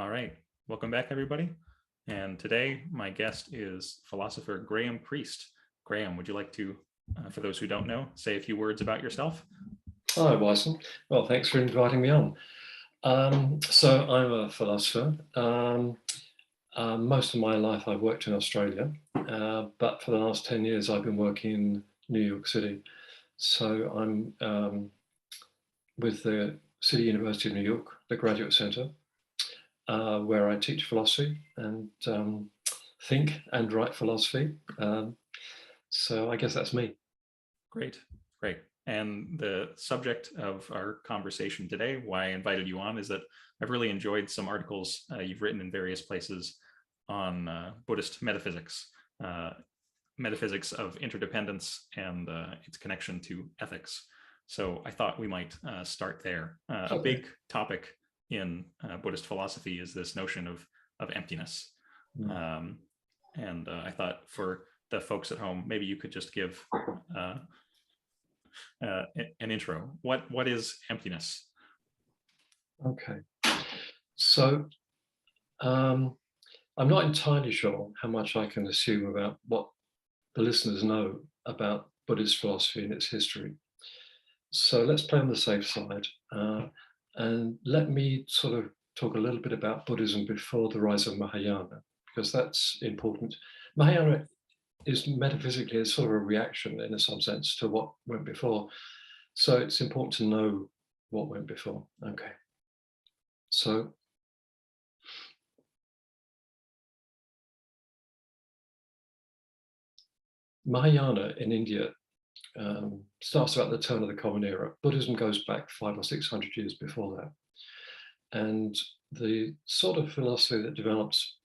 All right, welcome back, everybody. And today, my guest is philosopher Graham Priest. Graham, would you like to, for those who don't know, say a few words about yourself? Hi, Wyson. Well, thanks for inviting me on. So I'm a philosopher. Most of my life I've worked in Australia, but for the last 10 years I've been working in New York City. So I'm with the City University of New York, the Graduate Center, where I teach philosophy and think and write philosophy. So I guess that's me. Great, great. And the subject of our conversation today, why I invited you on, is that I've really enjoyed some articles you've written in various places on Buddhist metaphysics, metaphysics of interdependence and its connection to ethics. So I thought we might start there. A big topic in Buddhist philosophy is this notion of emptiness. And I thought for the folks at home, maybe you could just give an intro. What is emptiness? Okay. So I'm not entirely sure how much I can assume about what the listeners know about Buddhist philosophy and its history. So let's play on the safe side. And let me sort of talk a little bit about Buddhism before the rise of Mahayana, because that's important. Mahayana is metaphysically sort of a reaction in some sense to what went before. So it's important to know what went before. Okay. So Mahayana in India starts about the turn of the Common Era. Buddhism goes back 500 or 600 years before that. And the sort of philosophy that develops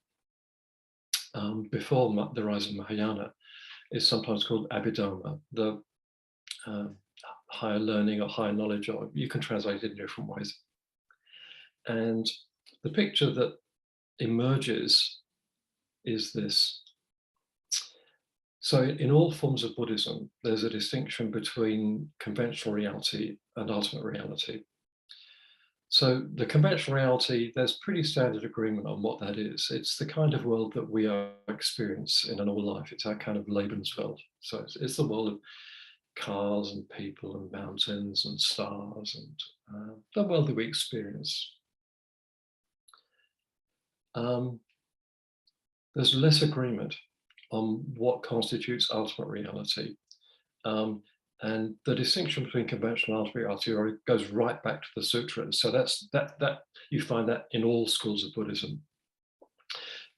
before the rise of Mahayana is sometimes called Abhidharma, the higher learning or higher knowledge, or you can translate it in different ways. And the picture that emerges is this. So in all forms of Buddhism, there's a distinction between conventional reality and ultimate reality. So the conventional reality, there's pretty standard agreement on what that is. It's the kind of world that we experience in an all life. It's our kind of Lebenswelt. So it's the world of cars and people and mountains and stars and the world that we experience. There's less agreement on what constitutes ultimate reality. And the distinction between conventional and ultimate reality goes right back to the sutras. So that you find that in all schools of Buddhism.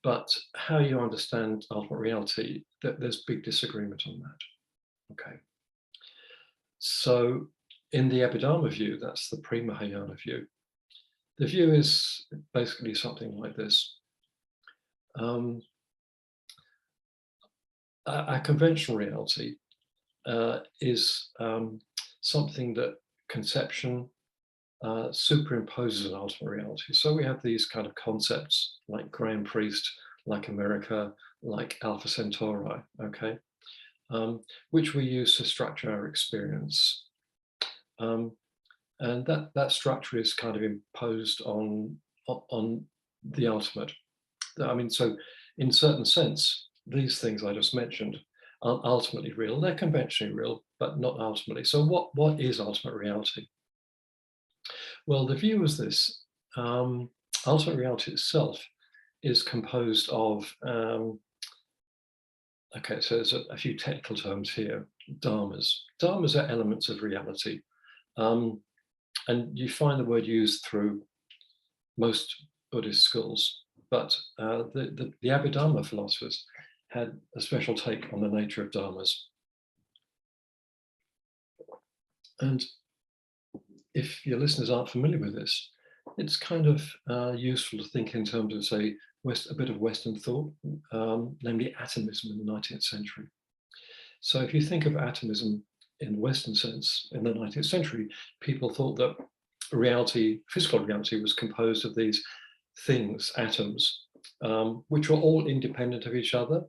But how you understand ultimate reality, there's big disagreement on that. Okay. So in the Abhidharma view, that's the pre-Mahayana view, the view is basically something like this. Our conventional reality is something that conception superimposes on ultimate reality. So we have these kind of concepts like Graham Priest, like America, like Alpha Centauri, okay, which we use to structure our experience. And that structure is kind of imposed on the ultimate. I mean, so in certain sense, these things I just mentioned aren't ultimately real. They're conventionally real, but not ultimately. So what is ultimate reality? Well, the view is this. Ultimate reality itself is composed of, okay, so there's a few technical terms here. Dharmas. Dharmas are elements of reality. And you find the word used through most Buddhist schools, but the Abhidharma philosophers had a special take on the nature of dharmas. And if your listeners aren't familiar with this, it's kind of useful to think in terms of, say, a bit of Western thought, namely atomism in the 19th century. So if you think of atomism in the Western sense, in the 19th century, people thought that reality, physical reality, was composed of these things, atoms, which were all independent of each other.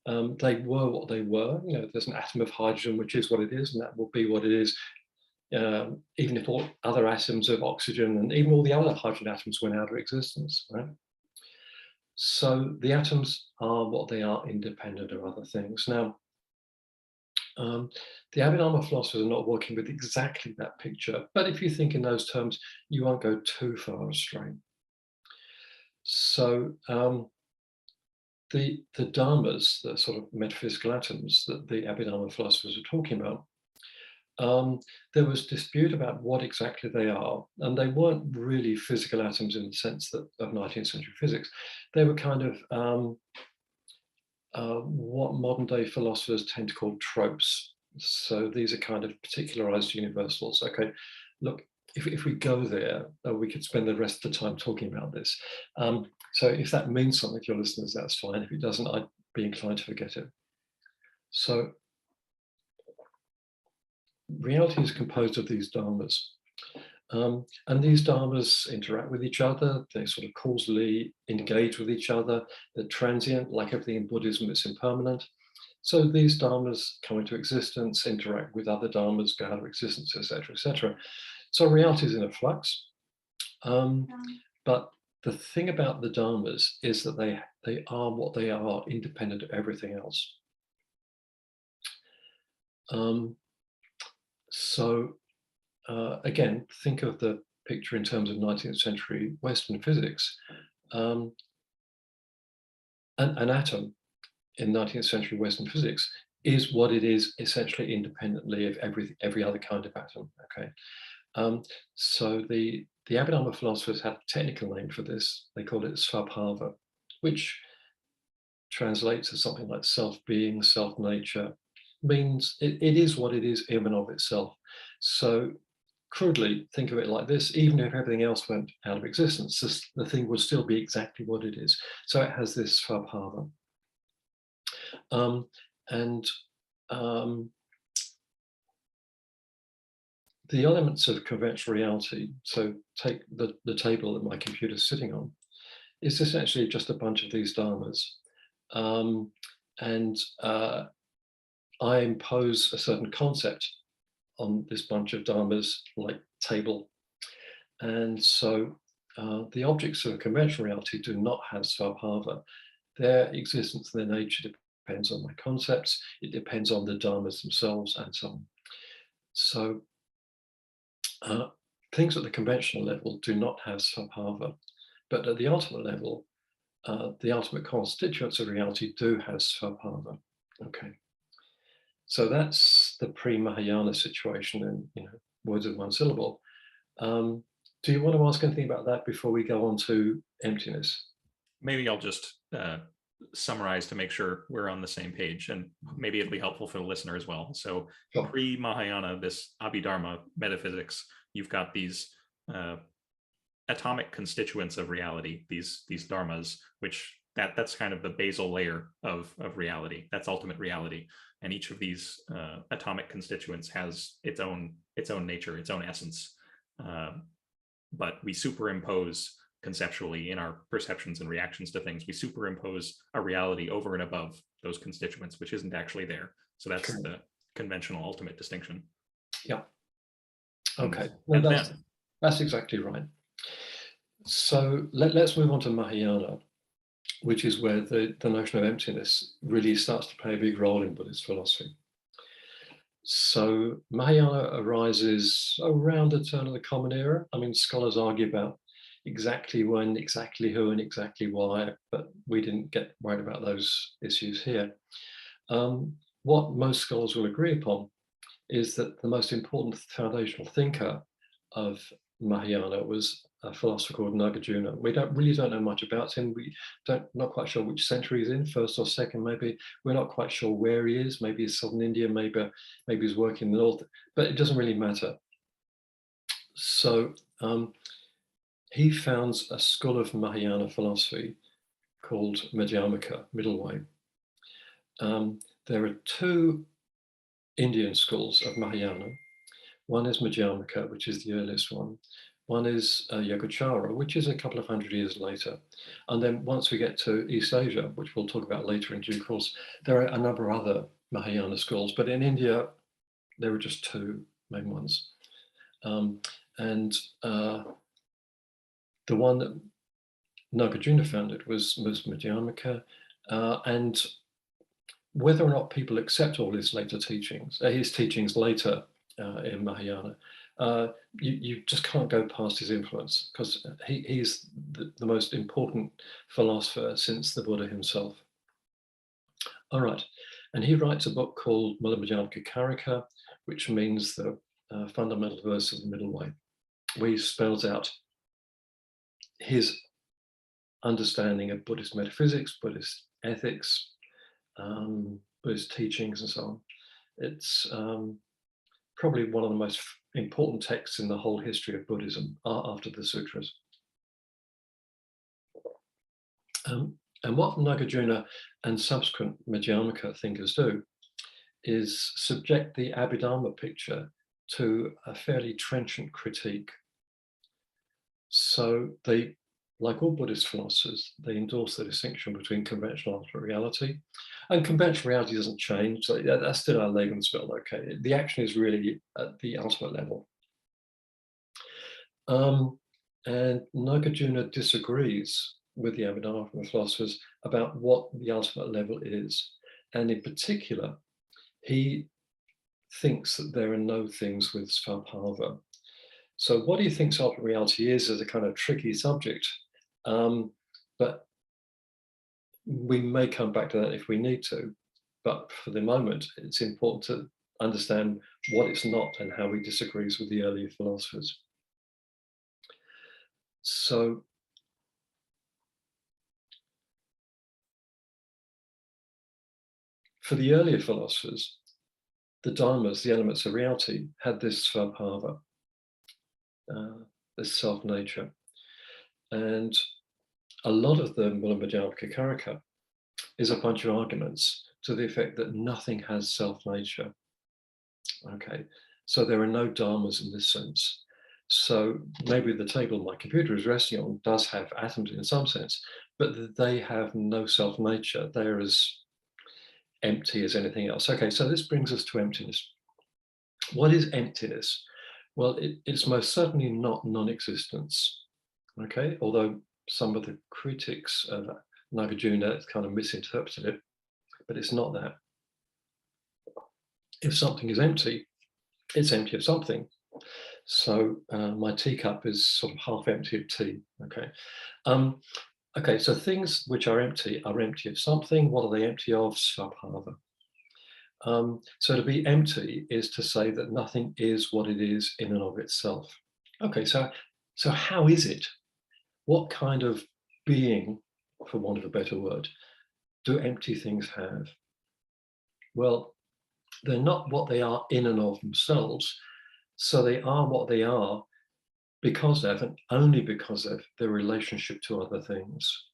They were what they were. You know, there's an atom of hydrogen, which is what it is, and that will be what it is, even if all other atoms of oxygen and even all the other hydrogen atoms went out of existence, right? So the atoms are what they are, independent of other things. Now, the Abhidharma philosophers are not working with exactly that picture, but if you think in those terms, you won't go too far astray. So the dharmas, the sort of metaphysical atoms that the Abhidharma philosophers are talking about, there was dispute about what exactly they are, and they weren't really physical atoms in the sense that of 19th century physics. They were kind of what modern day philosophers tend to call tropes. So these are kind of particularized universals. Okay, look, if we go there, we could spend the rest of the time talking about this. So if that means something to your listeners, that's fine. If it doesn't, I'd be inclined to forget it. So reality is composed of these dharmas. And these dharmas interact with each other, they sort of causally engage with each other, they're transient, like everything in Buddhism, it's impermanent. So these dharmas come into existence, interact with other dharmas, go out of existence, etc., etc. So reality is in a flux. But the thing about the dharmas is that they are what they are, independent of everything else. Again, think of the picture in terms of 19th century Western physics. An atom in 19th century Western physics is what it is, essentially independently of every other kind of atom. Okay, so the Abhidharma philosophers had a technical name for this. They called it svabhava, which translates as something like self-being, self-nature. Means it is what it is in and of itself. So crudely, think of it like this: even if everything else went out of existence, the thing would still be exactly what it is. So it has this svabhava. The elements of conventional reality, so take the table that my computer's sitting on, is essentially just a bunch of these dharmas. I impose a certain concept on this bunch of dharmas, like table. And so the objects of conventional reality do not have svabhava. Their existence and their nature depends on my concepts. It depends on the dharmas themselves and so on. So things at the conventional level do not have svabhava, but at the ultimate level, the ultimate constituents of reality do have svabhava. Okay. So that's the pre-Mahayana situation in words of one syllable. Do you want to ask anything about that before we go on to emptiness? Maybe I'll just summarize to make sure we're on the same page, and maybe it'll be helpful for the listener as well. So sure. Pre-Mahayana, this Abhidharma metaphysics, you've got these atomic constituents of reality, these dharmas, which that's kind of the basal layer of reality. That's ultimate reality. And each of these atomic constituents has its own nature, its own essence. But we superimpose conceptually in our perceptions and reactions to things, we superimpose a reality over and above those constituents, which isn't actually there. So that's sure. The conventional ultimate distinction. Yeah. Okay. Well, that's exactly right. So let's move on to Mahayana, which is where the notion of emptiness really starts to play a big role in Buddhist philosophy. So Mahayana arises around the turn of the Common Era. I mean, scholars argue about exactly when, exactly who, and exactly why, but we didn't get worried about those issues here. What most scholars will agree upon is that the most important foundational thinker of Mahayana was a philosopher called Nagarjuna. We really don't know much about him. Not quite sure which century he's in, first or second, maybe. We're not quite sure where he is. Maybe he's southern India, maybe he's working in the north, but it doesn't really matter. So he founds a school of Mahayana philosophy called Madhyamaka, middle way. There are two Indian schools of Mahayana. One is Madhyamaka, which is the earliest one. One is Yogacara, which is a couple of hundred years later. And then once we get to East Asia, which we'll talk about later in due course, there are a number of other Mahayana schools, but in India, there are just two main ones. The one that Nagarjuna found it was Madhyamaka, and whether or not people accept all his later teachings, his teachings later in Mahayana, you just can't go past his influence, because he's the most important philosopher since the Buddha himself. All right, and he writes a book called Mulamajamka Karika, which means the fundamental verse of the middle way, where he spells out his understanding of Buddhist metaphysics, Buddhist ethics, Buddhist teachings, and so on. It's probably one of the most important texts in the whole history of Buddhism, after the sutras. And what Nagarjuna and subsequent Madhyamaka thinkers do is subject the Abhidharma picture to a fairly trenchant critique. So they, like all Buddhist philosophers, they endorse the distinction between conventional and ultimate reality. And conventional reality doesn't change. So that's still our Lebenswelt, okay? The action is really at the ultimate level. And Nagarjuna disagrees with the Abhidharma philosophers about what the ultimate level is. And in particular, he thinks that there are no things with svabhava. So what he thinks ultimate reality is a kind of tricky subject, but we may come back to that if we need to. But for the moment, it's important to understand what it's not and how he disagrees with the earlier philosophers. So for the earlier philosophers, the dharmas, the elements of reality, had this svabhava, this self-nature. And a lot of the Mulamajamka Karika is a bunch of arguments to the effect that nothing has self-nature. Okay, so there are no dharmas in this sense. So maybe the table my computer is resting on does have atoms in some sense, but they have no self-nature. They're as empty as anything else. Okay, so this brings us to emptiness. What is emptiness? Well, it's most certainly not non-existence. Okay, although some of the critics of Nagarjuna kind of misinterpreted it, but it's not that. If something is empty, it's empty of something. So my teacup is sort of half empty of tea. Okay. Okay, so things which are empty of something. What are they empty of? Svabhava. So to be empty is to say that nothing is what it is in and of itself. Okay, so how is it? What kind of being, for want of a better word, do empty things have? Well, they're not what they are in and of themselves. So they are what they are because of, and only because of, their relationship to other things.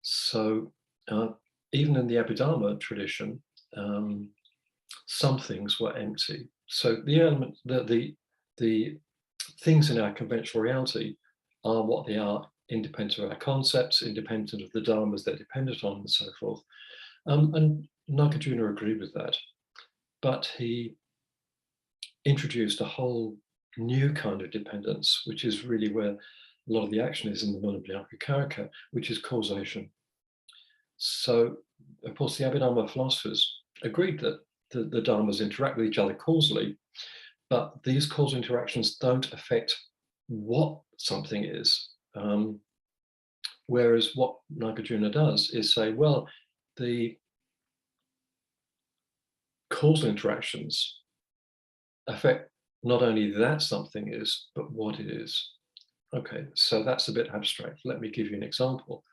So even in the Abhidharma tradition, some things were empty. So the things in our conventional reality are what they are, independent of our concepts, independent of the dharmas they're dependent on, and so forth. And Nagarjuna agreed with that, but he introduced a whole new kind of dependence, which is really where a lot of the action is in the Mulamajamka Karika, which is causation. So, of course, the Abhidharma philosophers agreed that the dharmas interact with each other causally, but these causal interactions don't affect what something is. Whereas what Nagarjuna does is say, well, the causal interactions affect not only that something is, but what it is. Okay, so that's a bit abstract. Let me give you an example.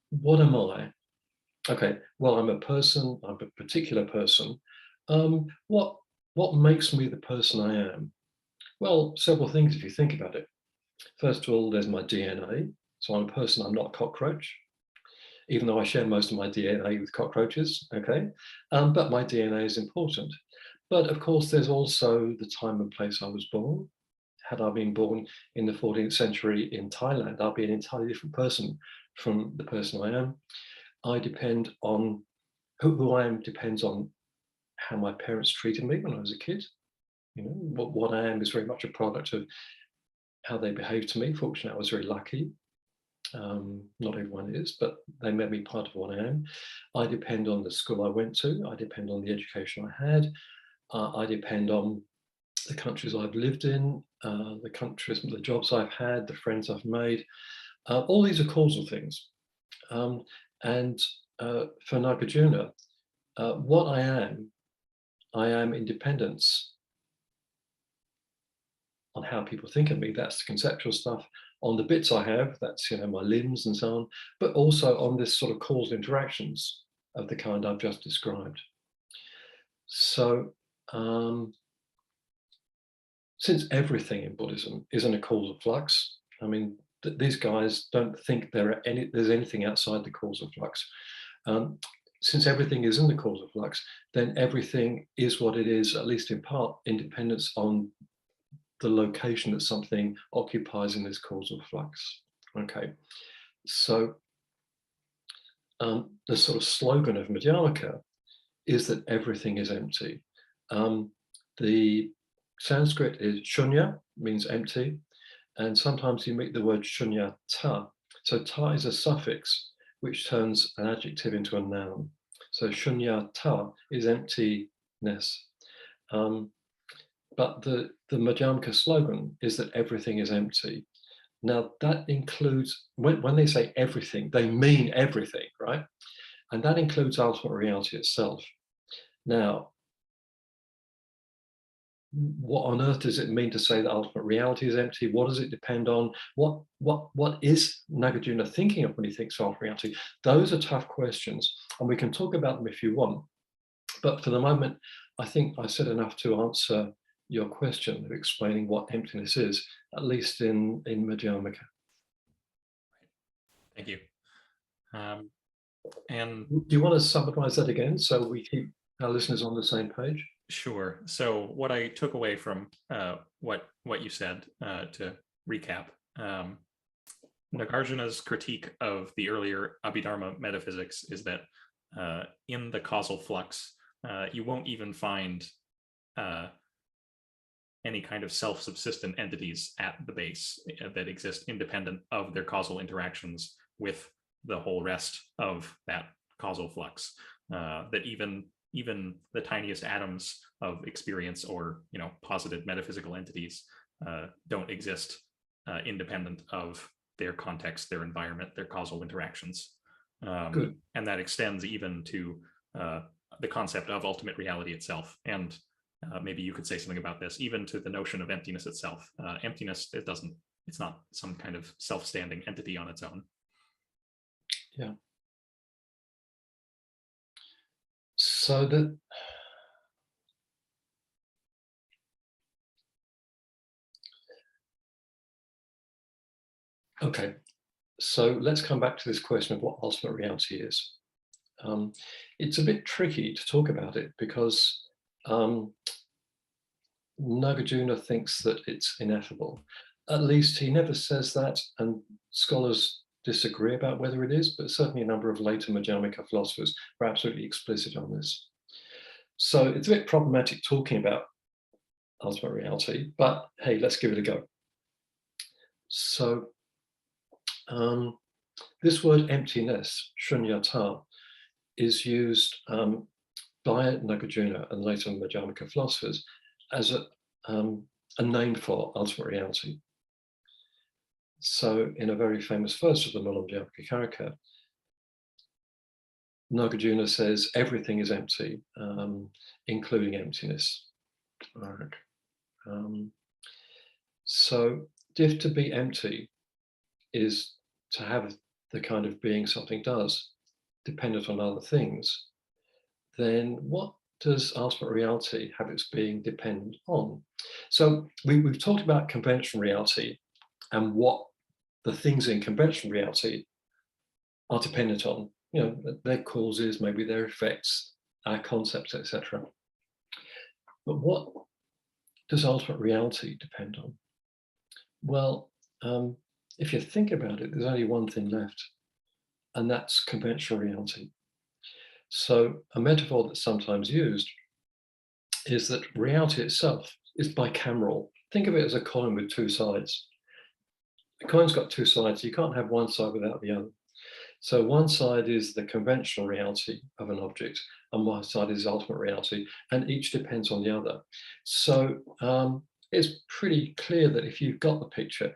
What am I? Okay, well, I'm a person, I'm a particular person. What makes me the person I am? Well, several things if you think about it. First of all, there's my DNA. So I'm a person, I'm not a cockroach, even though I share most of my DNA with cockroaches, okay? But my DNA is important. But of course, there's also the time and place I was born. Had I been born in the 14th century in Thailand, I'd be an entirely different person from the person I am. I depend on, who I am depends on how my parents treated me when I was a kid, You know, what I am is very much a product of how they behave to me. Fortunately, I was very lucky. Not everyone is, but they made me part of what I am. I depend on the school I went to. I depend on the education I had. I depend on the countries I've lived in, the jobs I've had, the friends I've made. All these are causal things. And for Nagarjuna, what I am independence. On how people think of me, that's the conceptual stuff. On the bits I have, that's, you know, my limbs and so on, but also on this sort of causal interactions of the kind I've just described. So since everything in Buddhism is in a causal flux, I mean, these guys don't think there's anything outside the causal flux. Since everything is in the causal flux, then everything is what it is, at least in part, independence on the location that something occupies in this causal flux. Okay, so the sort of slogan of Madhyamaka is that everything is empty. The Sanskrit is shunya, means empty, and sometimes you meet the word shunya ta. So ta is a suffix which turns an adjective into a noun. So shunya ta is emptiness. But the Madhyamaka slogan is that everything is empty. Now that includes, when they say everything, they mean everything, right? And that includes ultimate reality itself. Now, what on earth does it mean to say that ultimate reality is empty? What does it depend on? What is Nagarjuna thinking of when he thinks of ultimate reality? Those are tough questions, and we can talk about them if you want. But for the moment, I think I said enough to answer your question of explaining what emptiness is, at least in Madhyamaka. Thank you. And do you want to summarize that again so we keep our listeners on the same page? Sure. So what I took away from what you said, to recap, Nagarjuna's critique of the earlier Abhidharma metaphysics is that in the causal flux, you won't even find any kind of self-subsistent entities at the base that exist independent of their causal interactions with the whole rest of that causal flux. That even the tiniest atoms of experience, or posited metaphysical entities, don't exist independent of their context, their environment, their causal interactions. Good. And that extends even to the concept of ultimate reality itself. And maybe you could say something about this, even to the notion of emptiness itself. Emptiness, it's not some kind of self-standing entity on its own. Yeah. So that okay, so let's come back to this question of what ultimate reality is. It's a bit tricky to talk about it because Nagarjuna thinks that it's ineffable. At least he never says that, and scholars disagree about whether it is, but certainly a number of later Madhyamaka philosophers are absolutely explicit on this. So it's a bit problematic talking about ultimate reality, but hey, let's give it a go. So this word emptiness, shunyata, is used by Nagarjuna and later Madhyamaka philosophers as a name for ultimate reality. So in a very famous verse of the Madhyamaka Karika, Nagarjuna says everything is empty, including emptiness. All right. So if to be empty is to have the kind of being something does, dependent on other things, then what does ultimate reality have its being dependent on? So we've talked about conventional reality and what the things in conventional reality are dependent on, their causes, maybe their effects, our concepts, etc. But what does ultimate reality depend on? Well, if you think about it, there's only one thing left, and that's conventional reality. So a metaphor that's sometimes used is that reality itself, is bicameral. Think of it as a coin with two sides. The coin's got two sides. You can't have one side without the other. So one side is the conventional reality of an object, and one side is ultimate reality, and each depends on the other. So it's pretty clear that if you've got the picture,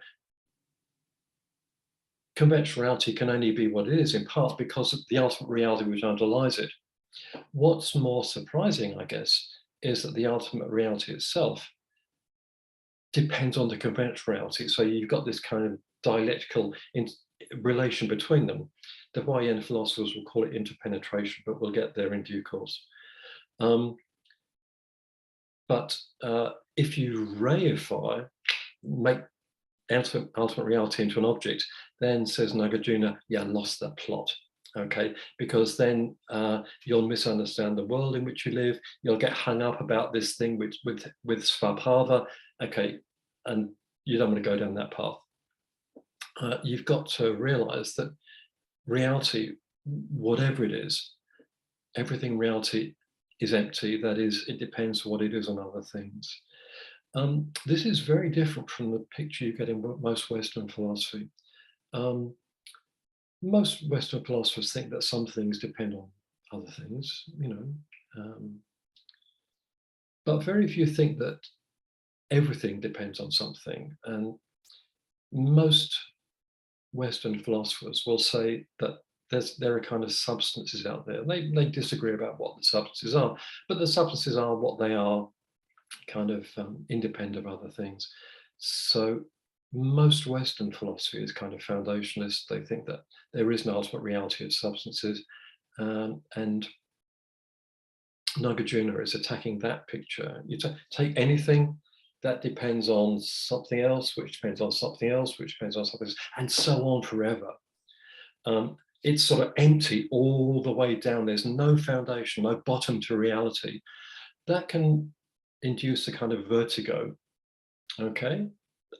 conventional reality can only be what it is, in part because of the ultimate reality which underlies it. What's more surprising, I guess, is that the ultimate reality itself depends on the conventional reality. So you've got this kind of dialectical relation between them. The Huayan philosophers will call it interpenetration, but we'll get there in due course. But if you reify, make ultimate reality into an object, then, says Nagarjuna, yeah, lost that plot. Okay, because then you'll misunderstand the world in which you live. You'll get hung up about this thing with svabhava. Okay, and you don't want to go down that path. You've got to realize that reality, whatever it is, everything reality is empty. That is, it depends what it is on other things. This is very different from the picture you get in most Western philosophy. Most Western philosophers think that some things depend on other things, but very few think that everything depends on something. And most Western philosophers will say that there are kind of substances out there. They disagree about what the substances are, but the substances are what they are, kind of independent of other things. So most Western philosophy is kind of foundationalist. They think that there is an ultimate reality of substances, and Nagarjuna is attacking that picture. You take anything that depends on something else, which depends on something else, which depends on something else, and so on forever. It's sort of empty all the way down. There's no foundation, no bottom to reality. That can induce a kind of vertigo. Okay,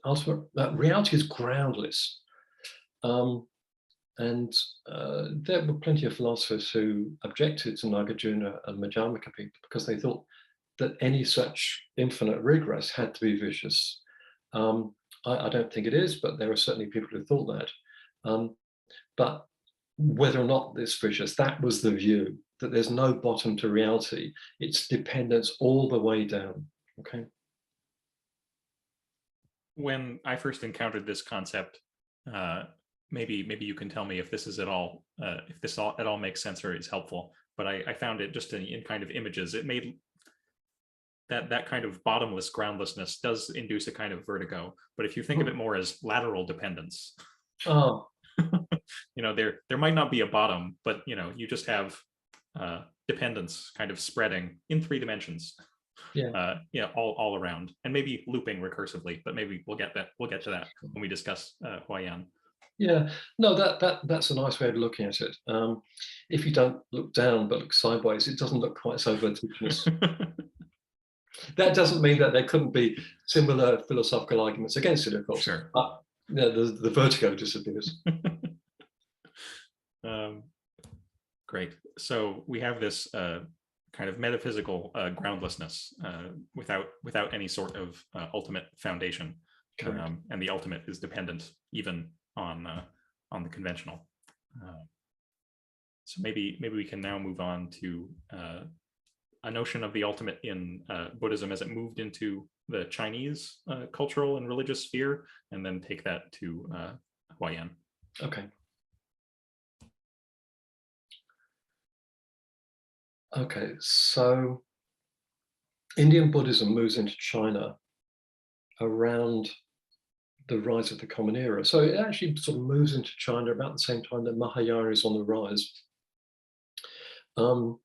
ultimate reality is groundless. And there were plenty of philosophers who objected to Nagarjuna and Madhyamaka people because they thought that any such infinite regress had to be vicious. I don't think it is, but there are certainly people who thought that. But whether or not it's vicious, that was the view, that there's no bottom to reality. It's dependence all the way down. Okay. When I first encountered this concept, maybe you can tell me if this is at all, if this at all makes sense or is helpful. But I found it just in kind of images. It made that kind of bottomless groundlessness does induce a kind of vertigo. But if you think of it more as lateral dependence, Oh, there might not be a bottom, but you just have dependence kind of spreading in 3 dimensions. yeah. All around, and maybe looping recursively, but maybe we'll get to that when we discuss Huayan. Yeah, no, that's a nice way of looking at it. If you don't look down but look sideways, it doesn't look quite so vertiginous. That doesn't mean that there couldn't be similar philosophical arguments against it, of course. Sure. But the vertigo disappears. Great. So we have this kind of metaphysical groundlessness without any sort of ultimate foundation, and the ultimate is dependent even on the conventional. So maybe we can now move on to a notion of the ultimate in Buddhism as it moved into the Chinese cultural and religious sphere, and then take that to Huayan. Okay. Okay, so Indian Buddhism moves into China around the rise of the Common Era. So it actually sort of moves into China about the same time that Mahayana is on the rise. And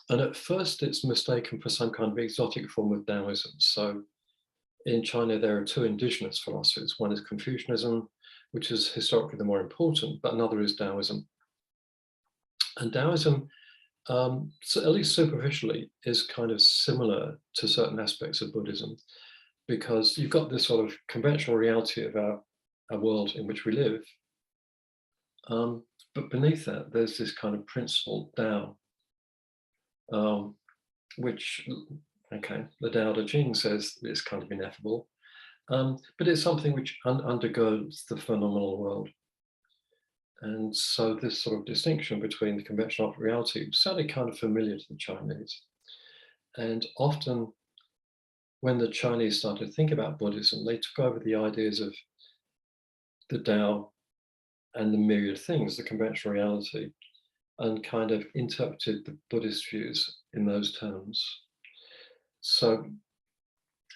at first it's mistaken for some kind of exotic form of Taoism. So in China, there are 2 indigenous philosophies. One is Confucianism, which is historically the more important, but another is Taoism. And Taoism, so at least superficially, is kind of similar to certain aspects of Buddhism, because you've got this sort of conventional reality of our world in which we live. But beneath that, there's this kind of principle, Tao, which Okay, the Tao Te Ching says it's kind of ineffable, but it's something which undergoes the phenomenal world. And so this sort of distinction between the conventional reality sounded kind of familiar to the Chinese. And often when the Chinese started to think about Buddhism, they took over the ideas of the Tao and the myriad things, the conventional reality, and kind of interpreted the Buddhist views in those terms. So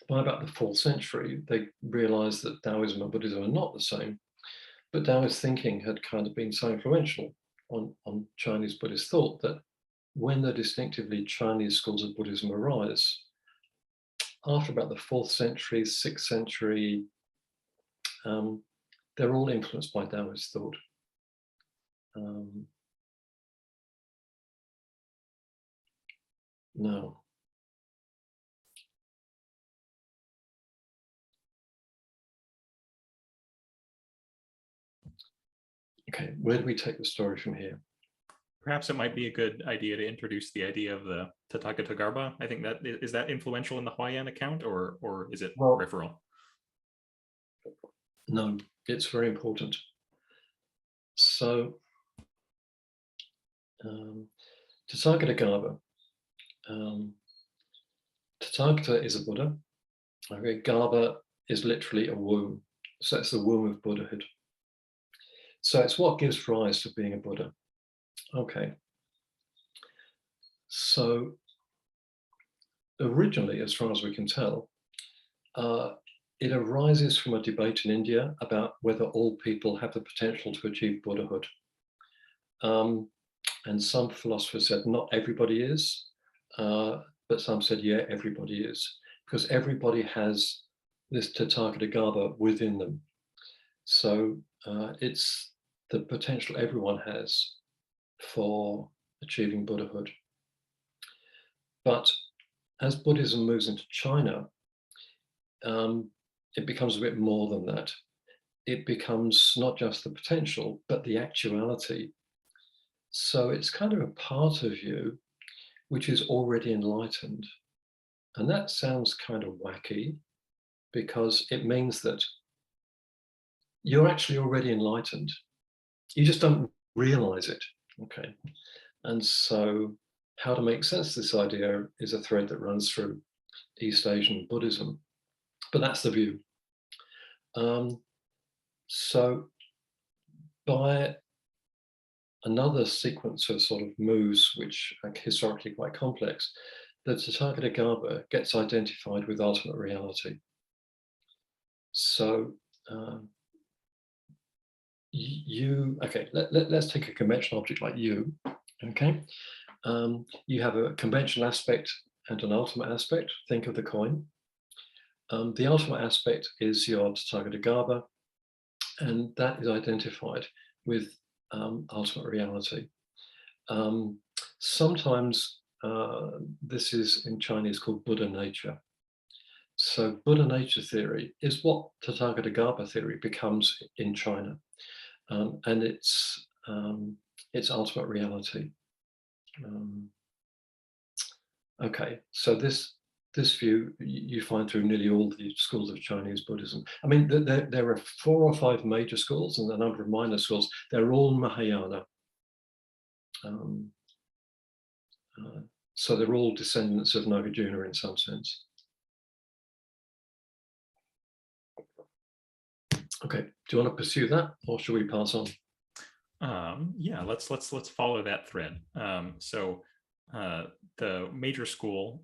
by about the 4th century, they realized that Taoism and Buddhism are not the same, but Taoist thinking had kind of been so influential on Chinese Buddhist thought that when the distinctively Chinese schools of Buddhism arise, after about the 4th century, 6th century, they're all influenced by Taoist thought. No. Okay, where do we take the story from here? Perhaps it might be a good idea to introduce the idea of the Tathagata. I think that is that influential in the Huayan account, or is it peripheral? No, it's very important. So, Tathagata, Tathagata is a Buddha. Okay, Garbha is literally a womb. So it's the womb of Buddhahood. So it's what gives rise to being a Buddha. Okay. So originally, as far as we can tell, it arises from a debate in India about whether all people have the potential to achieve Buddhahood. And some philosophers said not everybody is, but some said, yeah, everybody is, because everybody has this Tathagata Garbha within them. So it's the potential everyone has for achieving Buddhahood. But as Buddhism moves into China, it becomes a bit more than that. It becomes not just the potential, but the actuality. So it's kind of a part of you which is already enlightened. And that sounds kind of wacky because it means that you're actually already enlightened. You just don't realize it. Okay. And so how to make sense of this idea is a thread that runs through East Asian Buddhism, but that's the view. So by another sequence of sort of moves, which are historically quite complex, the Tathagata Garbha gets identified with ultimate reality. So let's take a conventional object like you, okay? You have a conventional aspect and an ultimate aspect. Think of the coin. The ultimate aspect is your Tathagata Garbha, and that is identified with ultimate reality. Sometimes this is in Chinese called Buddha nature. So Buddha nature theory is what Tathagata Garbha theory becomes in China, and it's ultimate reality. Okay, so this view you find through nearly all the schools of Chinese Buddhism. I mean, there are 4 or 5 major schools and a number of minor schools. They're all Mahayana. So they're all descendants of Nagarjuna in some sense. Okay, do you want to pursue that, or should we pass on? Yeah, let's follow that thread. The major school,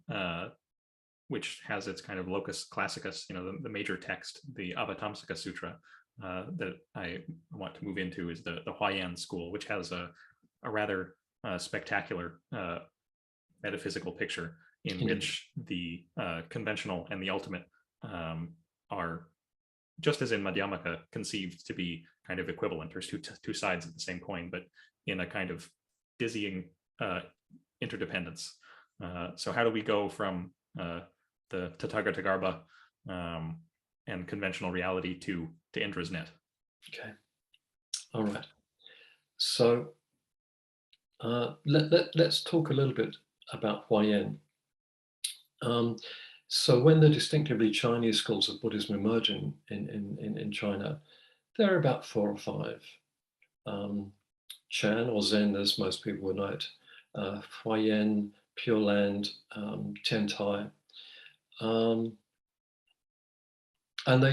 which has its kind of locus classicus, the major text, the Abhidharma Sutra, that I want to move into is the Huayan school, which has a rather spectacular metaphysical picture in which the conventional and the ultimate are, just as in Madhyamaka, conceived to be kind of equivalent. There's two sides of the same coin, but in a kind of dizzying interdependence. So how do we go from the Tathagata Garbha and conventional reality to Indra's net? Okay. All right. So let's talk a little bit about Huayan. So when the distinctively Chinese schools of Buddhism emerge in China, there are about 4 or 5. Chan, or Zen as most people would know it, Huayan, Pure Land, Tiantai. And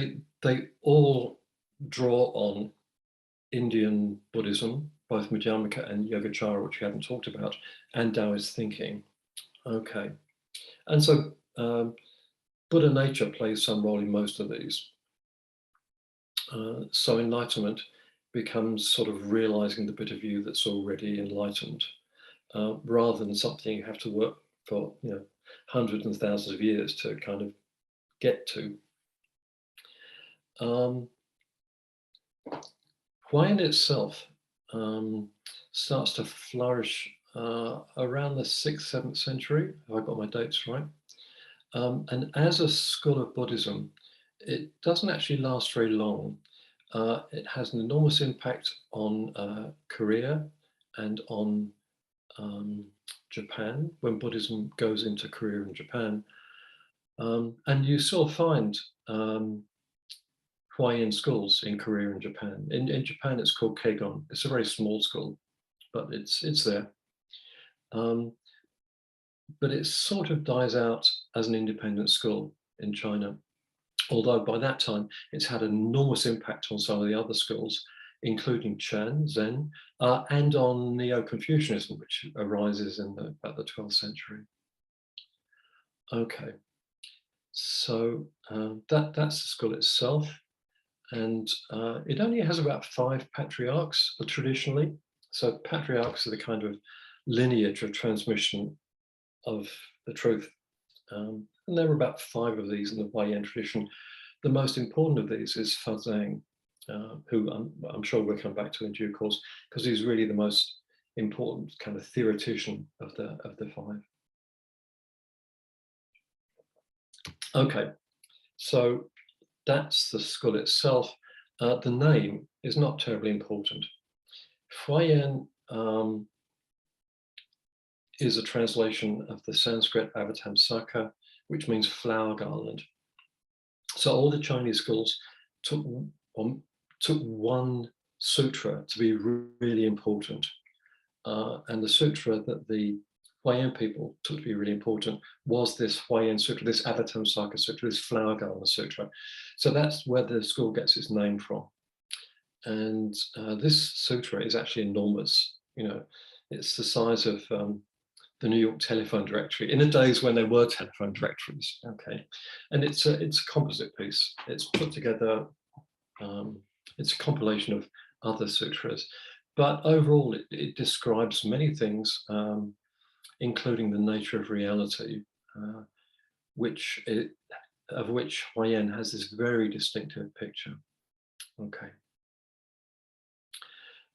they all draw on Indian Buddhism, both Madhyamaka and Yogacara, which we haven't talked about, and Taoist thinking. Okay. And so Buddha nature plays some role in most of these. So enlightenment becomes sort of realizing the bit of you that's already enlightened, rather than something you have to work for, hundreds and thousands of years to kind of get to. Huayan itself starts to flourish around the 6th, 7th century, if I got my dates right. And as a school of Buddhism, it doesn't actually last very long. It has an enormous impact on Korea and on Japan, when Buddhism goes into Korea and Japan. And you still find Huayan schools in Korea and Japan. In Japan, it's called Kegon. It's a very small school, but it's there. But it sort of dies out as an independent school in China. Although by that time, it's had an enormous impact on some of the other schools, including Chan, Zen, and on Neo-Confucianism, which arises in about the 12th century. Okay, so that's the school itself. And it only has about 5 patriarchs traditionally. So patriarchs are the kind of lineage of transmission of the truth. And there are about 5 of these in the Huayan tradition. The most important of these is Fazang, who I'm sure we'll come back to in due course, because he's really the most important kind of theoretician of the 5. Okay, so that's the school itself. The name is not terribly important. Huayan is a translation of the Sanskrit Abhidharma, which means flower garland. So all the Chinese schools took one sutra to be really important. And the sutra that the Huayan people took to be really important was this Huayan Sutra, this Avatamsaka Sutra, this Flower Garland Sutra. So that's where the school gets its name from. And this sutra is actually enormous. It's the size of the New York telephone directory in the days when there were telephone directories. Okay, and it's a composite piece. It's put together. It's a compilation of other sutras, but overall it describes many things, including the nature of reality, of which Huayan has this very distinctive picture. Okay,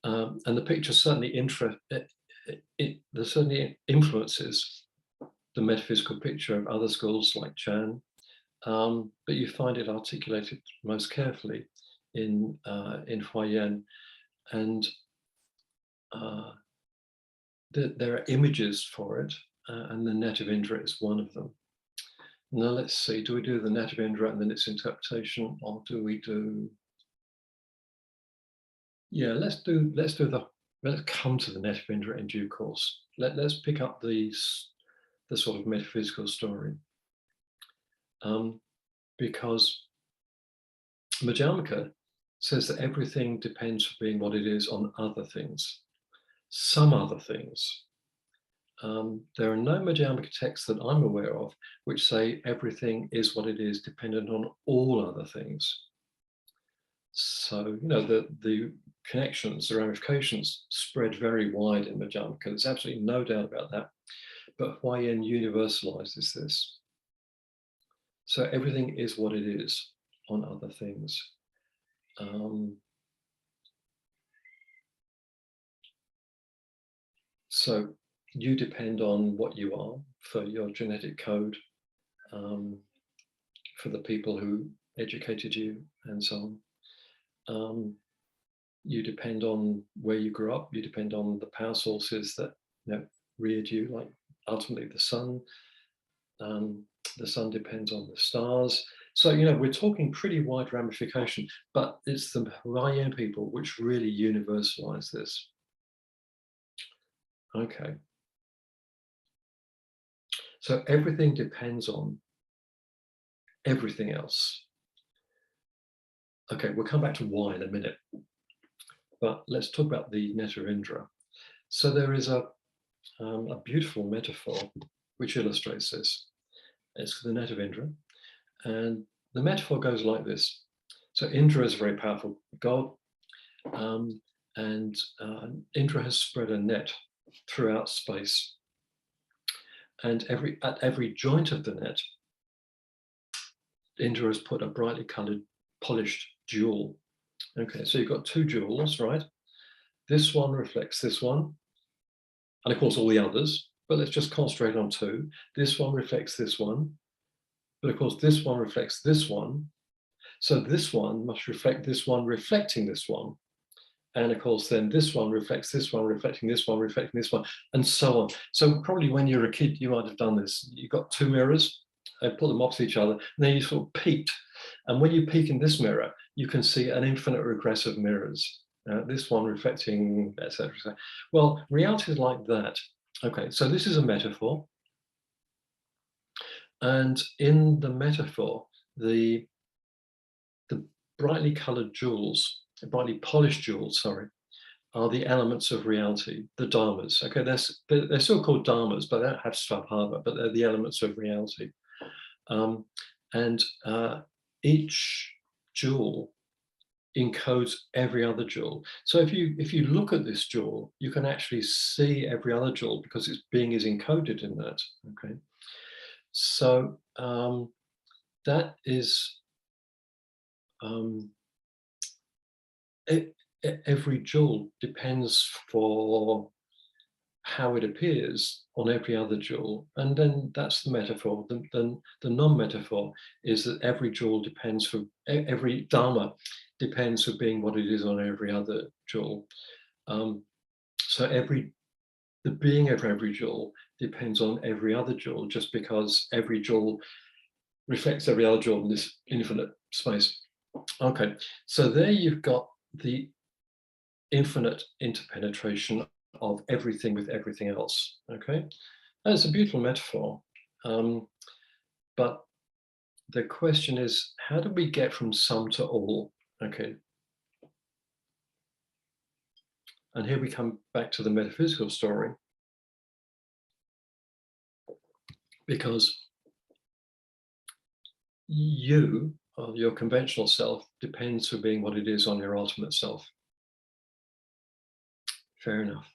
and the picture certainly certainly influences the metaphysical picture of other schools like Chan, but you find it articulated most carefully in Huayan, and there are images for it, and the net of Indra is one of them. Now let's see, do we do the net of Indra and then its interpretation, or do we do? Yeah, let's come to the net of Indra in due course. Let's pick up the sort of metaphysical story, because Madhyamaka says that everything depends for being what it is on other things, some other things. There are no Madhyamaka texts that I'm aware of which say everything is what it is dependent on all other things. So, the connections, the ramifications spread very wide in Madhyamaka. There's absolutely no doubt about that. But Huayan universalizes this. So everything is what it is on other things. So you depend on what you are for your genetic code, for the people who educated you, and so on. You depend on where you grew up. You depend on the power sources that reared you, like ultimately the sun. The sun depends on the stars. So, you know, we're talking pretty wide ramification, but it's the Huayan people which really universalize this. Okay. So everything depends on everything else. Okay, we'll come back to why in a minute, but let's talk about the net of Indra. So there is a beautiful metaphor which illustrates this. It's the net of Indra, and the metaphor goes like this. So Indra is a very powerful god, and Indra has spread a net throughout space, and at every joint of the net, Indra has put a brightly colored, polished jewel. Okay, so you've got two jewels, right? This one reflects this one, and of course all the others, but let's just concentrate on two. This one reflects this one, but of course this one reflects this one. So this one must reflect this one, reflecting this one. And of course, then this one reflects this one, reflecting this one, reflecting this one, and so on. So probably when you're a kid, you might have done this. You've got two mirrors, put them opposite each other, and then you sort of peeked. And when you peek in this mirror, you can see an infinite regress of mirrors. This one reflecting, etc. Well, reality is like that. Okay, so this is a metaphor. And in the metaphor, the brightly colored jewels, brightly polished jewels, sorry, are the elements of reality, the dharmas. Okay, they're still called dharmas, but they don't have svabhava, but they're the elements of reality. And each jewel encodes every other jewel. So if you look at this jewel, you can actually see every other jewel because its being is encoded in that. Okay, so that is every jewel depends for how it appears on every other jewel, and then that's the metaphor. The non-metaphor is that every jewel depends for every dharma depends for being what it is on every other jewel. So the being of every jewel depends on every other jewel, just because every jewel reflects every other jewel in this infinite space. Okay, so there you've got the infinite interpenetration of everything with everything else. Okay, that's a beautiful metaphor, but the question is, how do we get from some to all? Okay, and here we come back to the metaphysical story, because you, or your conventional self, depends for being what it is on your ultimate self. Fair enough.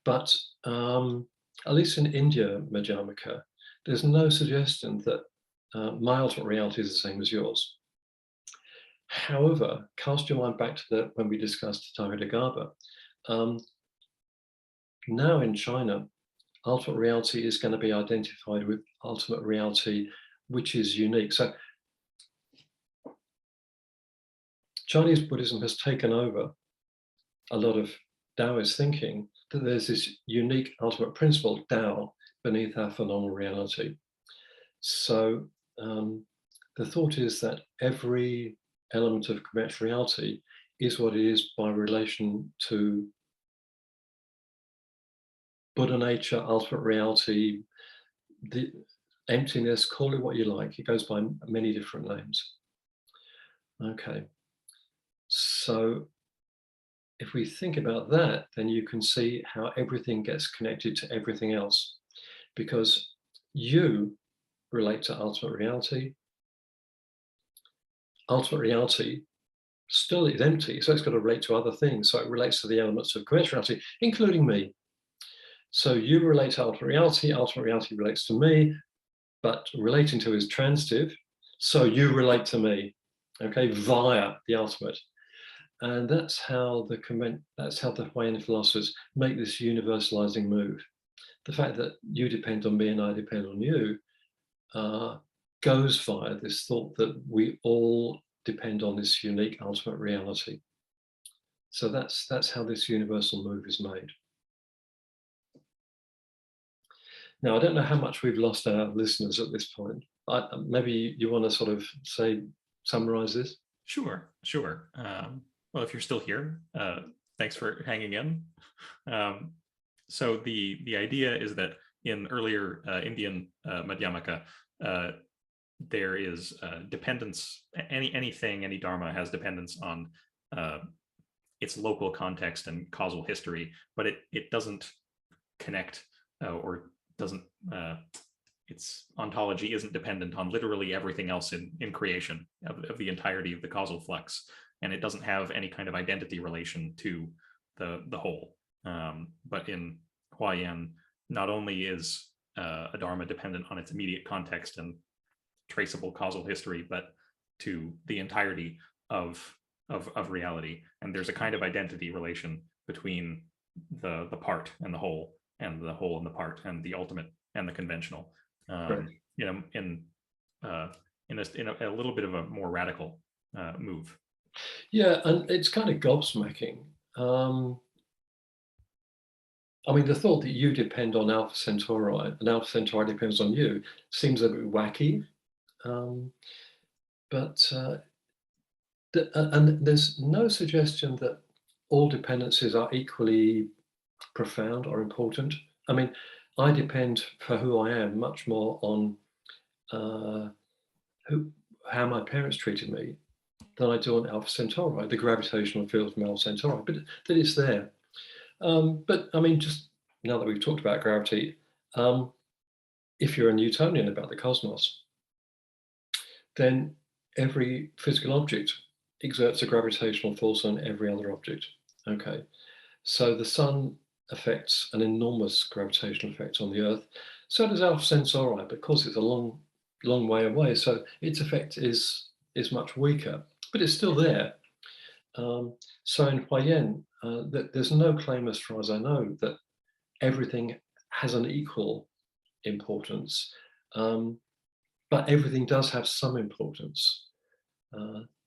But at least in India, Madhyamaka, there's no suggestion that my ultimate reality is the same as yours. However, cast your mind back to when we discussed Abhidharma. Now in China, ultimate reality is going to be identified with ultimate reality, which is unique. So Chinese Buddhism has taken over a lot of Taoist thinking, that there's this unique ultimate principle, Tao, beneath our phenomenal reality. So the thought is that every element of conventional reality is what it is by relation to Buddha nature, ultimate reality, the emptiness, call it what you like. It goes by many different names. Okay, so if we think about that, then you can see how everything gets connected to everything else, because you relate to ultimate reality. Ultimate reality still is empty, so it's got to relate to other things. So it relates to the elements of conventional reality, including me. So you relate to ultimate reality relates to me, but relating to is transitive. So you relate to me, okay, via the ultimate. And that's how the Huayan philosophers make this universalizing move. The fact that you depend on me and I depend on you goes via this thought that we all depend on this unique ultimate reality. So that's how this universal move is made. Now, I don't know how much we've lost our listeners at this point. Maybe you want to sort of summarize this? Sure, sure. Well, if you're still here, thanks for hanging in. So the idea is that in earlier Indian Madhyamaka, there is dependence. Any dharma has dependence on its local context and causal history, but it doesn't connect or doesn't. Its ontology isn't dependent on literally everything else in creation of the entirety of the causal flux, and it doesn't have any kind of identity relation to the whole. But in Huayan, not only is a dharma dependent on its immediate context and traceable causal history, but to the entirety of reality. And there's a kind of identity relation between the part and the whole and the part and the ultimate and the conventional. You know, in a little bit of a more radical move. Yeah, and it's kind of gobsmacking. I mean, the thought that you depend on Alpha Centauri and Alpha Centauri depends on you seems a bit wacky. But there's no suggestion that all dependencies are equally profound or important. I mean, I depend for who I am much more on how my parents treated me than I do on Alpha Centauri, the gravitational field from Alpha Centauri, but that is there. But I mean, just now that we've talked about gravity, if you're a Newtonian about the cosmos, then every physical object exerts a gravitational force on every other object. Okay, so the sun affects an enormous gravitational effect on the Earth. So does Alpha Centauri, but of course it's a long way away, so its effect is much weaker, but it's still there. So in Huayan, there's no claim, as far as I know, that everything has an equal importance, but everything does have some importance.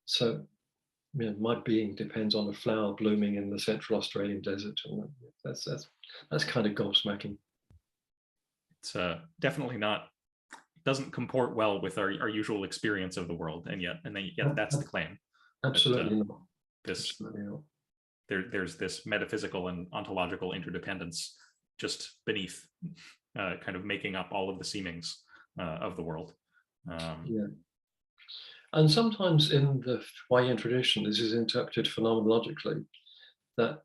So you know, my being depends on a flower blooming in the Central Australian desert, and that's kind of gobsmacking. It's definitely not. Doesn't comport well with our usual experience of the world, and yet that's the claim. Absolutely not. Absolutely not. There's this metaphysical and ontological interdependence just beneath, kind of making up all of the seemings of the world. Yeah. And sometimes in the Huayan tradition, this is interpreted phenomenologically, that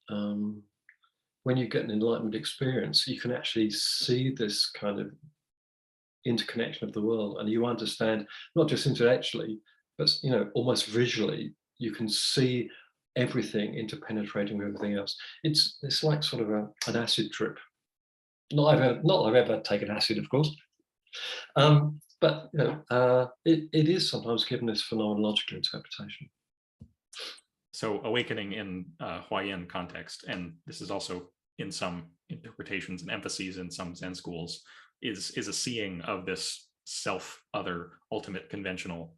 when you get an enlightenment experience, you can actually see this kind of interconnection of the world, and you understand, not just intellectually, but you know, almost visually, you can see everything interpenetrating with everything else. It's like sort of an acid trip. Not I've ever taken acid, of course. But you know, it is sometimes given this phenomenological interpretation. So awakening in Huayan context, and this is also in some interpretations and emphases in some Zen schools, is a seeing of this self, other, ultimate, conventional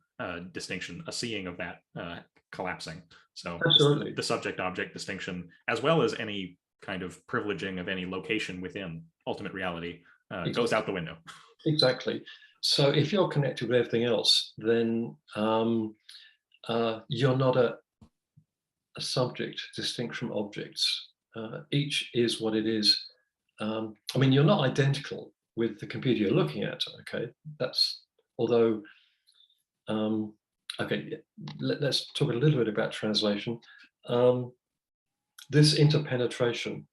distinction, a seeing of that collapsing. So absolutely, the subject-object distinction, as well as any kind of privileging of any location within ultimate reality, goes out the window. Exactly. So if you're connected with everything else, then you're not a subject distinct from objects. Each is what it is. I mean, you're not identical with the computer you're looking at. Okay, that's although. Okay, let's talk a little bit about translation. This interpenetration.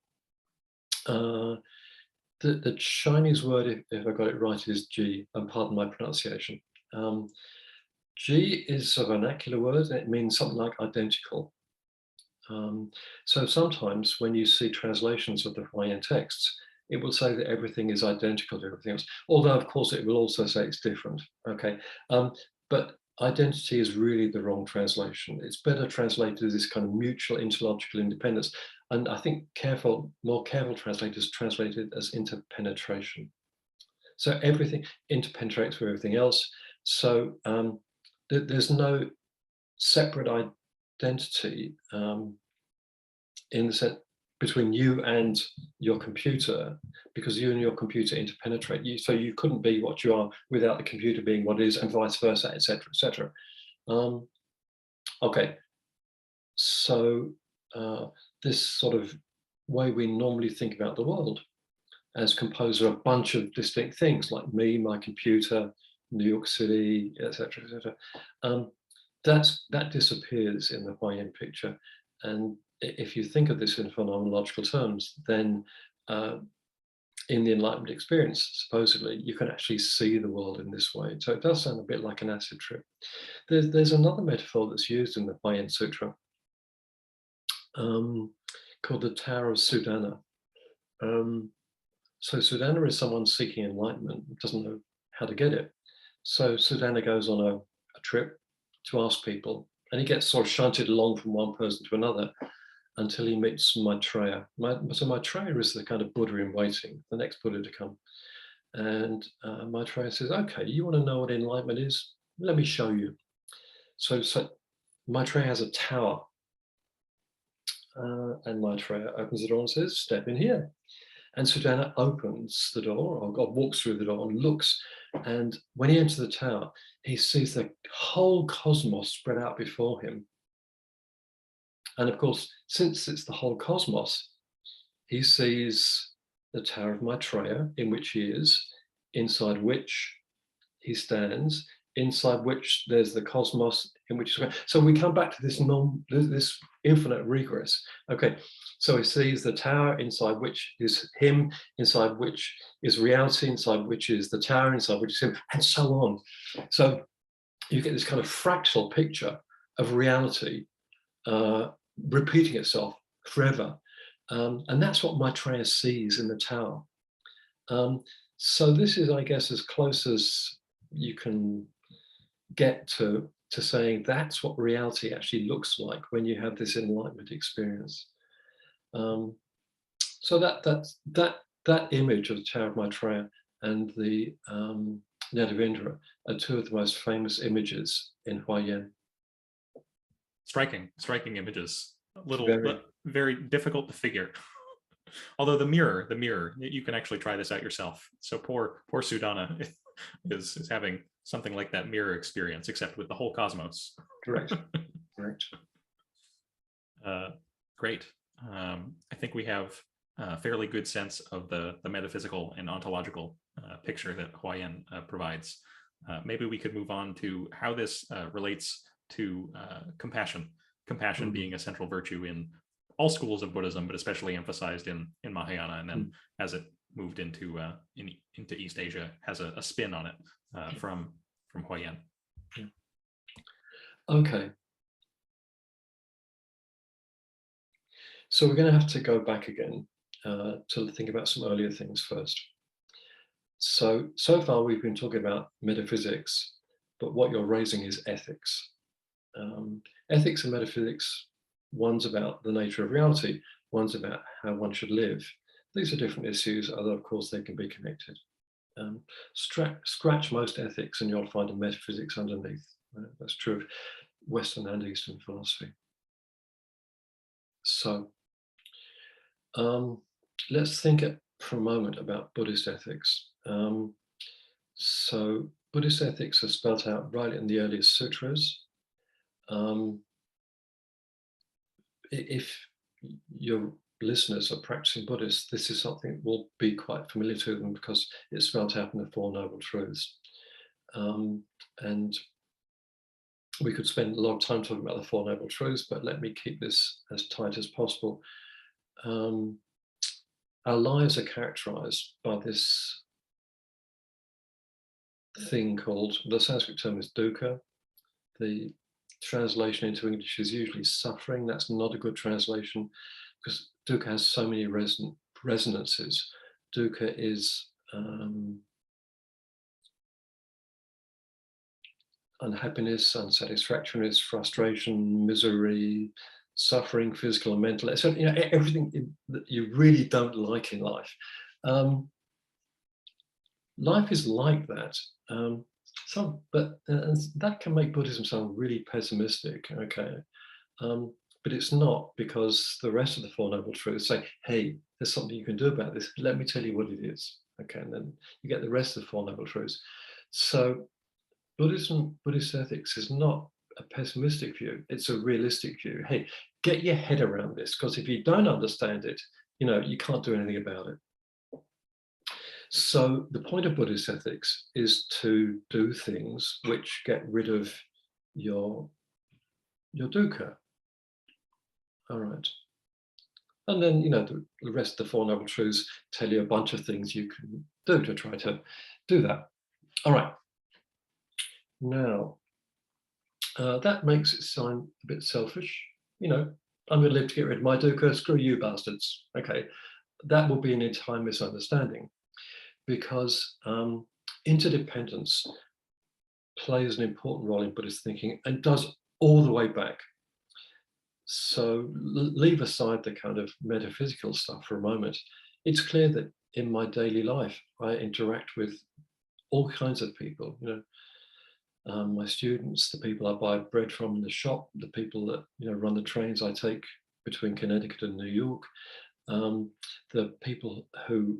The Chinese word, if I got it right, is "ji," and pardon my pronunciation. "Ji" is a vernacular word, and it means something like identical. So sometimes when you see translations of the Huayan texts, it will say that everything is identical to everything else, although of course it will also say it's different. Okay, but identity is really the wrong translation. It's better translated as this kind of mutual interlogical independence. And I think more careful translators translate it as interpenetration. So everything interpenetrates with everything else. So there's no separate identity in the sense, between you and your computer, because you and your computer interpenetrate you. So you couldn't be what you are without the computer being what it is, and vice versa, etc., etc. Okay, so this sort of way we normally think about the world as composed of a bunch of distinct things, like me, my computer, New York City, etc., etc. That disappears in the Huayan picture, and if you think of this in phenomenological terms, then in the Enlightenment experience, supposedly, you can actually see the world in this way. So it does sound a bit like an acid trip. There's another metaphor that's used in the Huayan Sutra called the Tower of Sudana. So Sudana is someone seeking enlightenment, doesn't know how to get it. So Sudana goes on a trip to ask people, and he gets sort of shunted along from one person to another until he meets Maitreya. So Maitreya is the kind of Buddha in waiting, the next Buddha to come. And Maitreya says, okay, you want to know what enlightenment is? Let me show you. So Maitreya has a tower. And Maitreya opens the door and says, step in here. And Sudana opens the door, or God walks through the door and looks. And when he enters the tower, he sees the whole cosmos spread out before him. And of course, since it's the whole cosmos, he sees the Tower of Maitreya, in which he is, inside which he stands, inside which there's the cosmos in which he's. So we come back to this infinite regress. Okay, so he sees the tower, inside which is him, inside which is reality, inside which is the tower, inside which is him, and so on. So you get this kind of fractal picture of reality repeating itself forever. And that's what Maitreya sees in the tower. So this is, I guess, as close as you can get to saying that's what reality actually looks like when you have this enlightenment experience. So that image of the Tower of Maitreya and the net of Indra are two of the most famous images in Huayan. Striking images. Very difficult to figure. Although the mirror, you can actually try this out yourself. So poor Sudana is having something like that mirror experience, except with the whole cosmos. Correct. Great. I think we have a fairly good sense of the metaphysical and ontological picture that Huayan provides. Maybe we could move on to how this relates to compassion. Compassion being a central virtue in all schools of Buddhism, but especially emphasized in Mahayana, and then as it moved into East Asia, has a spin on it from Huayan. Okay. So we're going to have to go back again to think about some earlier things first. So far we've been talking about metaphysics, but what you're raising is ethics. Ethics and metaphysics, one's about the nature of reality, one's about how one should live. These are different issues, although of course they can be connected. Scratch most ethics and you'll find a metaphysics underneath. That's true of Western and Eastern philosophy. So let's think for a moment about Buddhist ethics. So Buddhist ethics are spelled out right in the earliest sutras. If your listeners are practicing Buddhists, this is something that will be quite familiar to them because it's spelled out in the Four Noble Truths. And we could spend a lot of time talking about the Four Noble Truths, but let me keep this as tight as possible. Our lives are characterized by this thing called, the Sanskrit term is dukkha. The translation into English is usually suffering. That's not a good translation because dukkha has so many resonances. Dukkha is unhappiness, unsatisfactoriness, frustration, misery, suffering, physical and mental. So, everything that you really don't like in life. Life is like that. But that can make Buddhism sound really pessimistic. Okay, but it's not, because the rest of the Four Noble Truths say, hey, there's something you can do about this. Let me tell you what it is. Okay, and then you get the rest of the Four Noble Truths. So Buddhism, Buddhist ethics is not a pessimistic view. It's a realistic view. Hey, get your head around this, because if you don't understand it, you can't do anything about it. So the point of Buddhist ethics is to do things which get rid of your dukkha. All right. And then, the rest of the Four Noble Truths tell you a bunch of things you can do to try to do that. All right. Now, that makes it sound a bit selfish. I'm going to live to get rid of my dukkha. Screw you, bastards. Okay. That will be an entire misunderstanding, because interdependence plays an important role in Buddhist thinking and does all the way back. So leave aside the kind of metaphysical stuff for a moment. It's clear that in my daily life, I interact with all kinds of people, my students, the people I buy bread from in the shop, the people that, run the trains I take between Connecticut and New York, the people who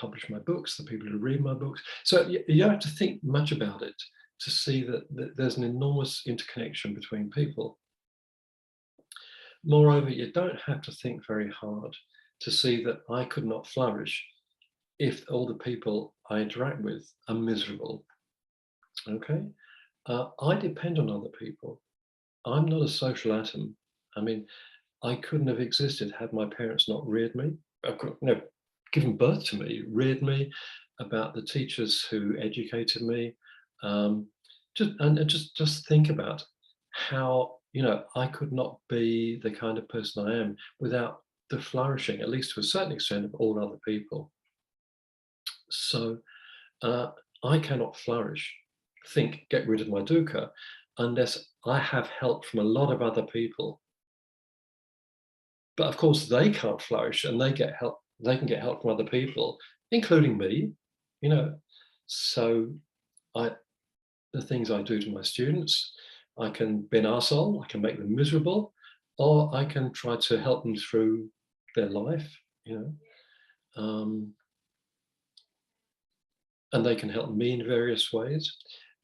publish my books, the people who read my books. So you don't have to think much about it to see that there's an enormous interconnection between people. Moreover, you don't have to think very hard to see that I could not flourish if all the people I interact with are miserable. Okay? I depend on other people. I'm not a social atom. I mean, I couldn't have existed had my parents not reared me, given birth to me, reared me, about the teachers who educated me. Just think about how, I could not be the kind of person I am without the flourishing, at least to a certain extent, of all other people. So I cannot flourish, get rid of my dukkha, unless I have help from a lot of other people. But of course, they can't flourish, and they get help. They can get help from other people, including me. So the things I do to my students, I can be an arsehole, I can make them miserable, or I can try to help them through their life. And they can help me in various ways.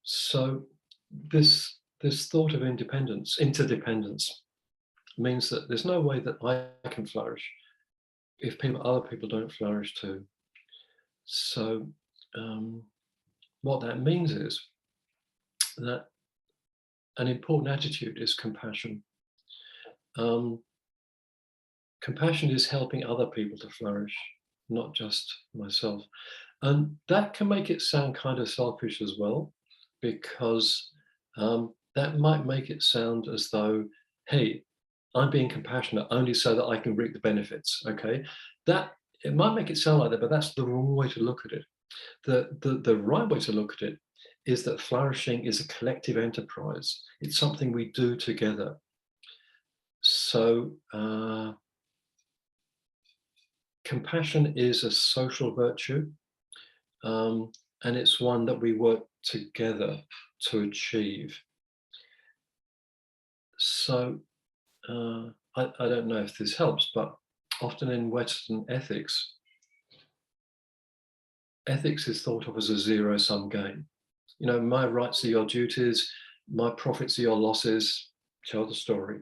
So this thought of interdependence, means that there's no way that I can flourish if other people don't flourish too. So what that means is that an important attitude is compassion. Compassion is helping other people to flourish, not just myself. And that can make it sound kind of selfish as well, because that might make it sound as though, hey, I'm being compassionate only so that I can reap the benefits, okay? It might make it sound like that, but that's the wrong way to look at it. The right way to look at it is that flourishing is a collective enterprise. It's something we do together. So compassion is a social virtue, and it's one that we work together to achieve. So I don't know if this helps, but often in Western ethics is thought of as a zero-sum game. My rights are your duties, my profits are your losses, tell the story.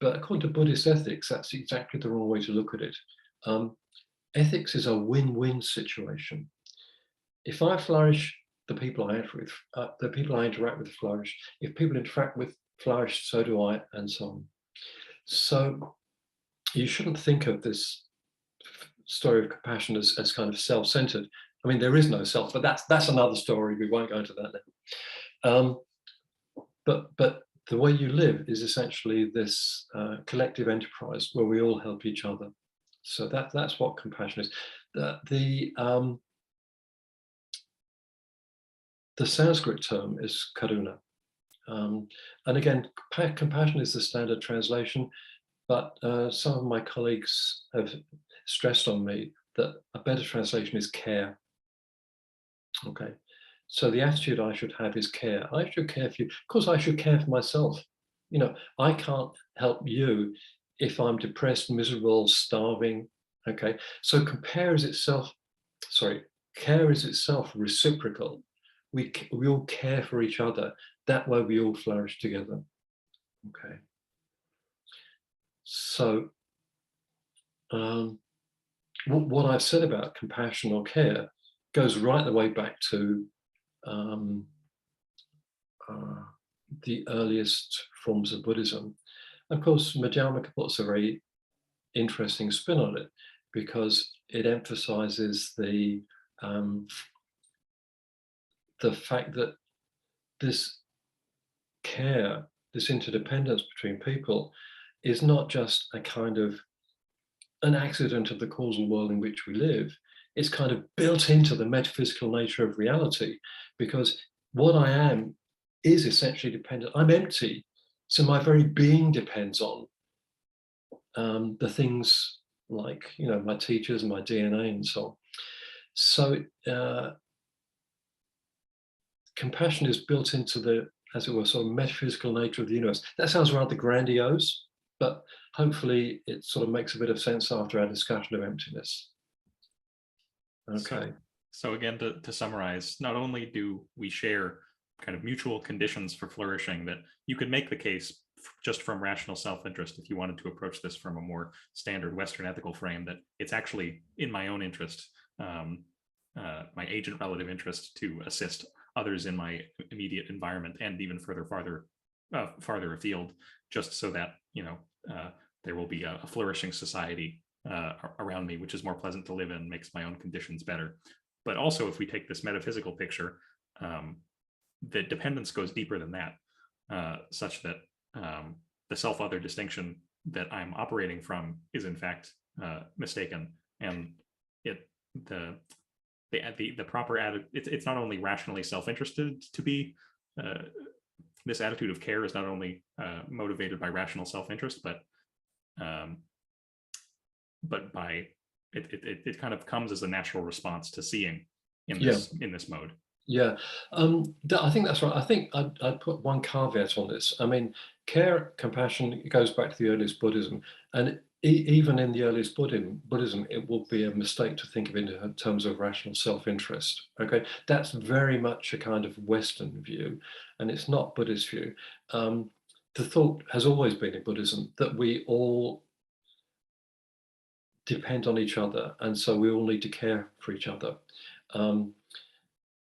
But according to Buddhist ethics, that's exactly the wrong way to look at it. Ethics is a win-win situation. If I flourish, the people I interact with flourish. If people interact with flourish, so do I, and so on. So you shouldn't think of this story of compassion as kind of self-centered. I mean, there is no self, but that's another story. We won't go into that now. But the way you live is essentially this collective enterprise where we all help each other. So that's what compassion is. The Sanskrit term is karuna. And again, compassion is the standard translation, but some of my colleagues have stressed on me that a better translation is care. Okay, so the attitude I should have is care. I should care for you. Of course, I should care for myself. You know, I can't help you if I'm depressed, miserable, starving. Okay, so care is itself reciprocal. We all care for each other. That way we all flourish together. Okay. So what I've said about compassion or care goes right the way back to um, the earliest forms of Buddhism. Of course, Madhyamaka puts a very interesting spin on it because it emphasizes the fact that this care, this interdependence between people, is not just a kind of an accident of the causal world in which we live. It's kind of built into the metaphysical nature of reality, because what I am is essentially dependent. I'm empty, so my very being depends on the things like, you know, my teachers, my DNA, and so on. So compassion is built into the, as it were, sort of metaphysical nature of the universe. That sounds rather grandiose, but hopefully it sort of makes a bit of sense after our discussion of emptiness. Okay. So again, to summarize, not only do we share kind of mutual conditions for flourishing, that you could make the case just from rational self-interest, if you wanted to approach this from a more standard Western ethical frame, that it's actually in my own interest, my agent relative interest, to assist others in my immediate environment and even farther afield, just so that, you know, there will be a flourishing society around me, which is more pleasant to live in, makes my own conditions better. But also, if we take this metaphysical picture, the dependence goes deeper than that, such that the self-other distinction that I'm operating from is in fact mistaken, and the proper attitude. It's not only rationally self-interested to be. This attitude of care is not only motivated by rational self-interest, but by it kind of comes as a natural response to seeing in this mode. Yeah, I think that's right. I think I'd put one caveat on this. I mean, care, compassion, it goes back to the earliest Buddhism, and even in the earliest Buddhism, it will be a mistake to think of it in terms of rational self-interest. Okay, that's very much a kind of Western view, and it's not Buddhist view. The thought has always been in Buddhism that we all depend on each other, and so we all need to care for each other.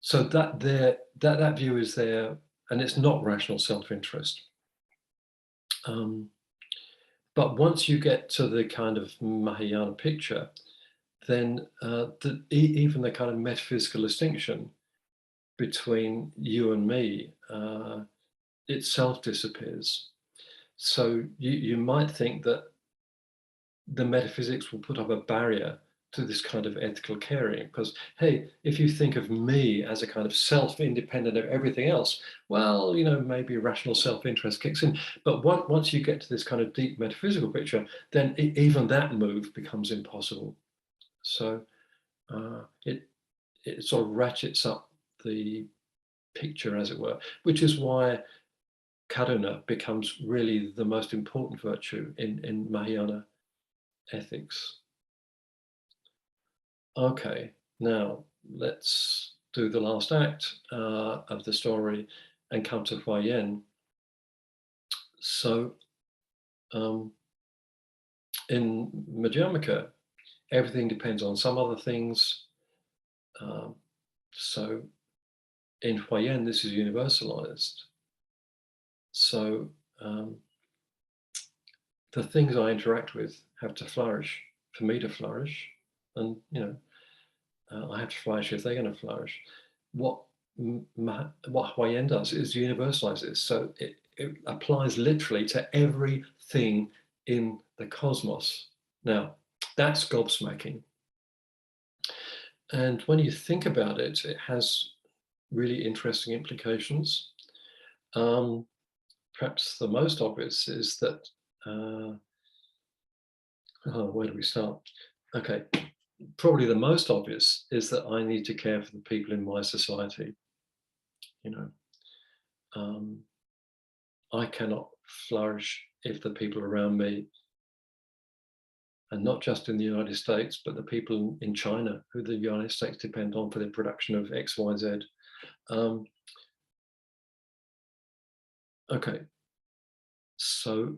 So that view is there, and it's not rational self-interest. But once you get to the kind of Mahayana picture, then even the kind of metaphysical distinction between you and me itself disappears. So you might think that the metaphysics will put up a barrier to this kind of ethical caring, because, hey, if you think of me as a kind of self-independent of everything else, well, you know, maybe rational self-interest kicks in. But once you get to this kind of deep metaphysical picture, then even that move becomes impossible. So it sort of ratchets up the picture, as it were, which is why karuna becomes really the most important virtue in Mahayana ethics. Okay, now let's do the last act of the story and come to Huayan. So in Madhyamaka, everything depends on some other things. So in Huayan, this is universalized. So the things I interact with have to flourish for me to flourish. And, you know, I have to flourish if they're going to flourish. What Huayan does is universalize this. So it applies literally to everything in the cosmos. Now, that's gobsmacking. And when you think about it, it has really interesting implications. Perhaps the most obvious is that, where do we start? Okay, probably the most obvious is that I need to care for the people in my society. You know, I cannot flourish if the people around me, and not just in the United States, but the people in China who the United States depend on for the production of X, Y, Z. Okay, so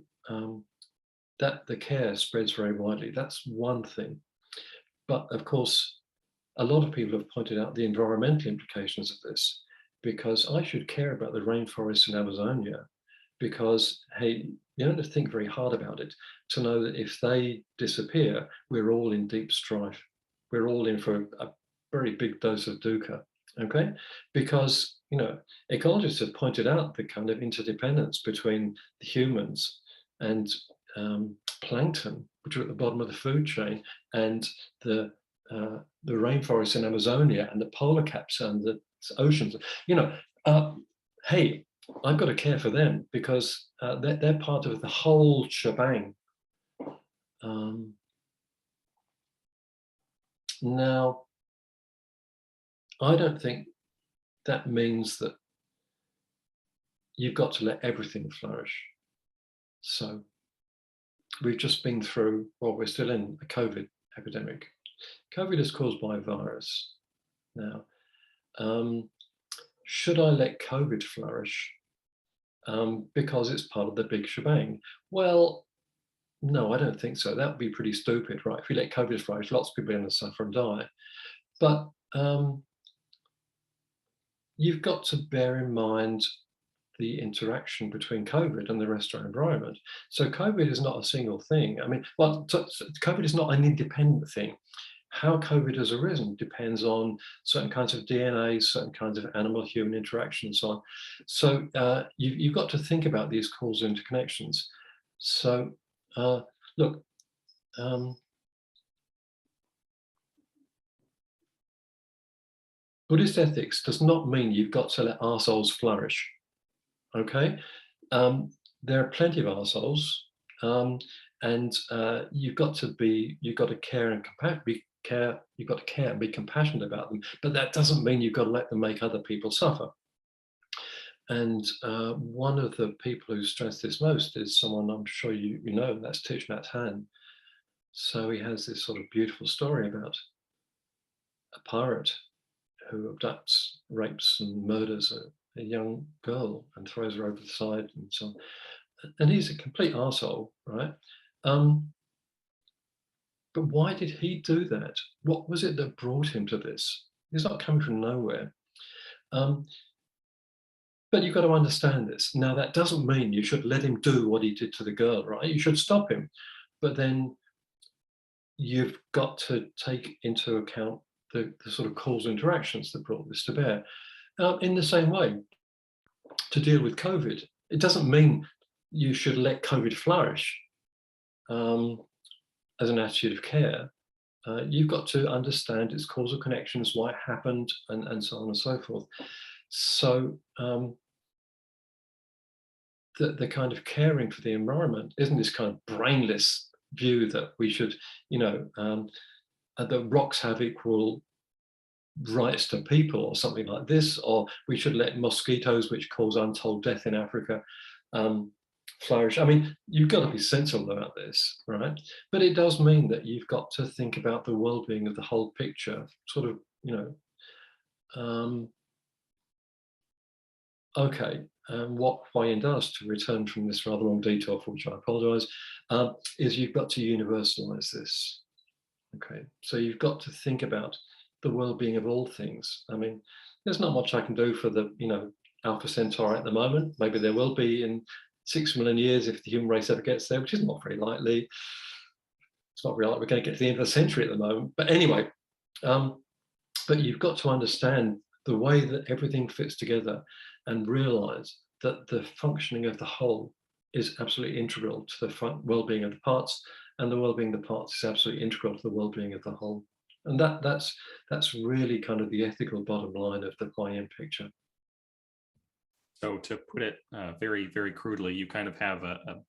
that the care spreads very widely. That's one thing. But of course, a lot of people have pointed out the environmental implications of this, because I should care about the rainforests in Amazonia, because, hey, you don't have to think very hard about it to know that if they disappear, we're all in deep strife. We're all in for a very big dose of dukkha, okay? Because, you know, ecologists have pointed out the kind of interdependence between the humans and plankton, which are at the bottom of the food chain, and the rainforests in Amazonia and the polar caps and the oceans. You know, hey, I've got to care for them because they're part of the whole shebang. Now, I don't think that means that you've got to let everything flourish. So we've just been through, well, we're still in a COVID epidemic. COVID is caused by a virus. Now, should I let COVID flourish because it's part of the big shebang? Well, no, I don't think so. That would be pretty stupid, right? If you let COVID flourish, lots of people are going to suffer and die. But you've got to bear in mind the interaction between COVID and the rest of our environment. So COVID is not a single thing. I mean, well, COVID is not an independent thing. How COVID has arisen depends on certain kinds of DNA, certain kinds of animal-human interaction, and so on. So you've got to think about these causal interconnections. So look, Buddhist ethics does not mean you've got to let arseholes flourish. Okay, there are plenty of arseholes, and you've got to care and you've got to care and be compassionate about them, but that doesn't mean you've got to let them make other people suffer. And one of the people who stress this most is someone I'm sure you know, and that's Thich Nhat Hanh. So he has this sort of beautiful story about a pirate who abducts, rapes and murders a young girl and throws her over the side and so on. And he's a complete arsehole, right? But why did he do that? What was it that brought him to this? He's not coming from nowhere. But you've got to understand this. Now, that doesn't mean you should let him do what he did to the girl, right? You should stop him. But then you've got to take into account the sort of causal interactions that brought this to bear. In the same way, to deal with COVID, it doesn't mean you should let COVID flourish as an attitude of care. You've got to understand its causal connections, why it happened, and so on and so forth. So the kind of caring for the environment isn't this kind of brainless view that we should, you know, that rocks have equal rights to people or something like this, or we should let mosquitoes, which cause untold death in Africa, flourish. I mean, you've got to be sensible about this, right? But it does mean that you've got to think about the well-being of the whole picture, sort of, you know. Okay, what Huayan does, to return from this rather long detour, for which I apologize, is you've got to universalize this. Okay, so you've got to think about the well-being of all things. I mean, there's not much I can do for the, you know, Alpha Centauri at the moment. Maybe there will be in 6 million years if the human race ever gets there, which is not very likely. It's not really like we're going to get to the end of the century at the moment. But anyway, but you've got to understand the way that everything fits together and realize that the functioning of the whole is absolutely integral to the well-being of the parts, and the well-being of the parts is absolutely integral to the well-being of the whole. And that's really kind of the ethical bottom line of the Huayan picture. So to put it very, very crudely, you kind of have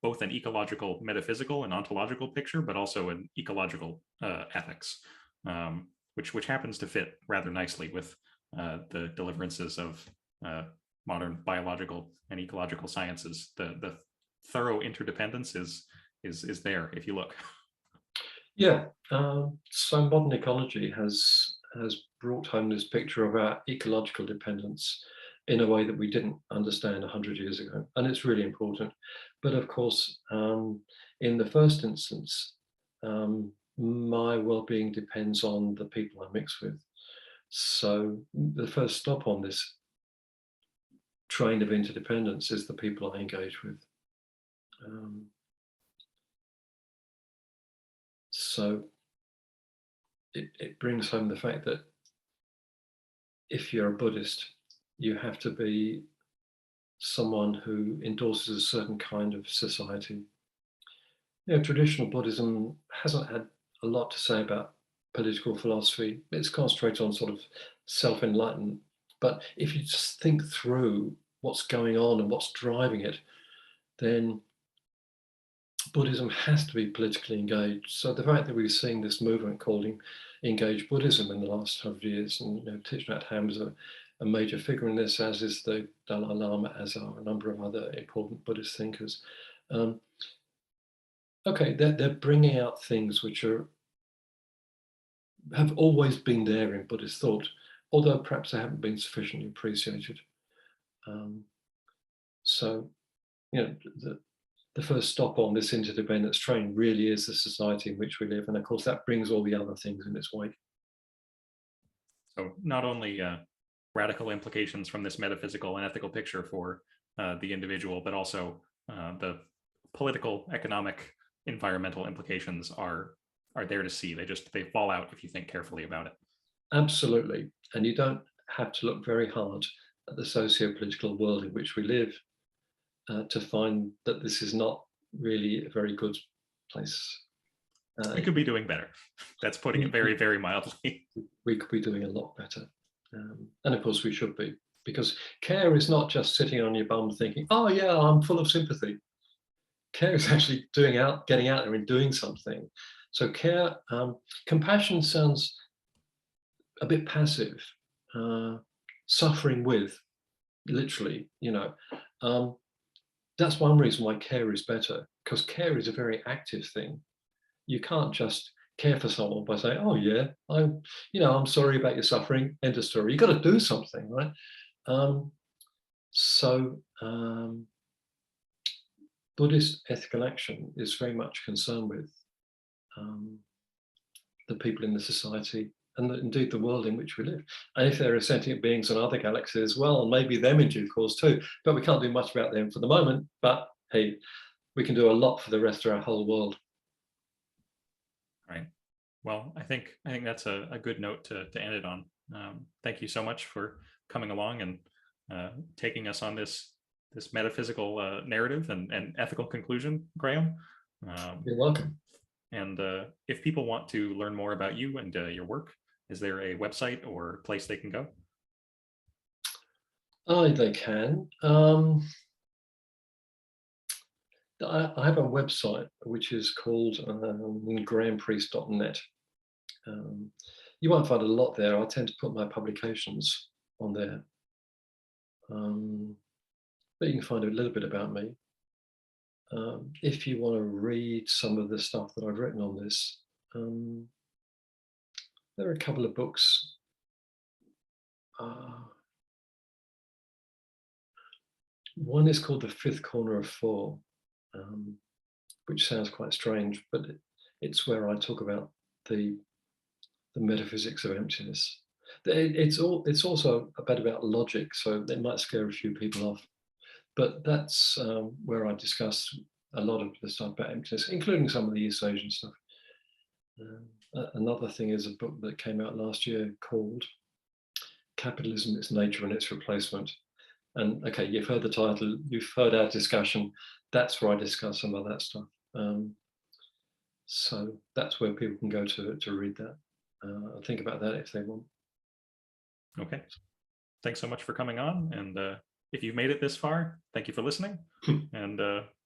both an ecological, metaphysical, and ontological picture, but also an ecological ethics, which happens to fit rather nicely with the deliverances of modern biological and ecological sciences. The thorough interdependence is there if you look. Yeah. So modern ecology has brought home this picture of our ecological dependence in a way that we didn't understand 100 years ago, and it's really important. But of course, in the first instance, my well-being depends on the people I mix with. So the first stop on this train of interdependence is the people I engage with. So it brings home the fact that if you're a Buddhist, you have to be someone who endorses a certain kind of society. You know, traditional Buddhism hasn't had a lot to say about political philosophy. It's concentrated on sort of self-enlightenment. But if you just think through what's going on and what's driving it, then Buddhism has to be politically engaged. So the fact that we're seeing this movement called Engaged Buddhism in the last 100 years, and you know, Thich Nhat Hanh is a major figure in this, as is the Dalai Lama, as are a number of other important Buddhist thinkers. Okay, they're bringing out things which have always been there in Buddhist thought, although perhaps they haven't been sufficiently appreciated. So, you know, the first stop on this interdependence train really is the society in which we live, and of course that brings all the other things in its wake. So not only radical implications from this metaphysical and ethical picture for the individual, but also the political, economic, environmental implications are there to see. They fall out if you think carefully about it. Absolutely. And you don't have to look very hard at the socio-political world in which we live to find that this is not really a very good place. We could be doing better. That's putting it very, very mildly. We could be doing a lot better. And of course we should be, because care is not just sitting on your bum thinking, oh yeah, I'm full of sympathy. Care is actually getting out there and doing something. So care, compassion sounds a bit passive. Suffering with, literally, you know. That's one reason why care is better, because care is a very active thing. You can't just care for someone by saying, oh yeah, I'm sorry about your suffering, end of story. You've got to do something, right? Buddhist ethical action is very much concerned with the people in the society and indeed the world in which we live. And if there are sentient beings on other galaxies, well, maybe them in due course too, but we can't do much about them for the moment. But hey, we can do a lot for the rest of our whole world. Right. Well, I think that's a good note to end it on. Thank you so much for coming along and taking us on this metaphysical narrative and ethical conclusion, Graham. You're welcome. And if people want to learn more about you and your work, is there a website or place they can go? They can. I have a website which is called grahampriest.net. You won't find a lot there. I tend to put my publications on there. But you can find a little bit about me. If you want to read some of the stuff that I've written on this, there are a couple of books. One is called The Fifth Corner of Four, which sounds quite strange, but it's where I talk about the metaphysics of emptiness. It's also a bit about logic, so it might scare a few people off. But that's where I discuss a lot of the stuff about emptiness, including some of the East Asian stuff. Another thing is a book that came out last year called Capitalism, Its Nature and Its Replacement. And okay, you've heard the title, you've heard our discussion. That's where I discuss some of that stuff. So that's where people can go to read that. Think about that if they want. Okay. Thanks so much for coming on. And if you've made it this far, thank you for listening. And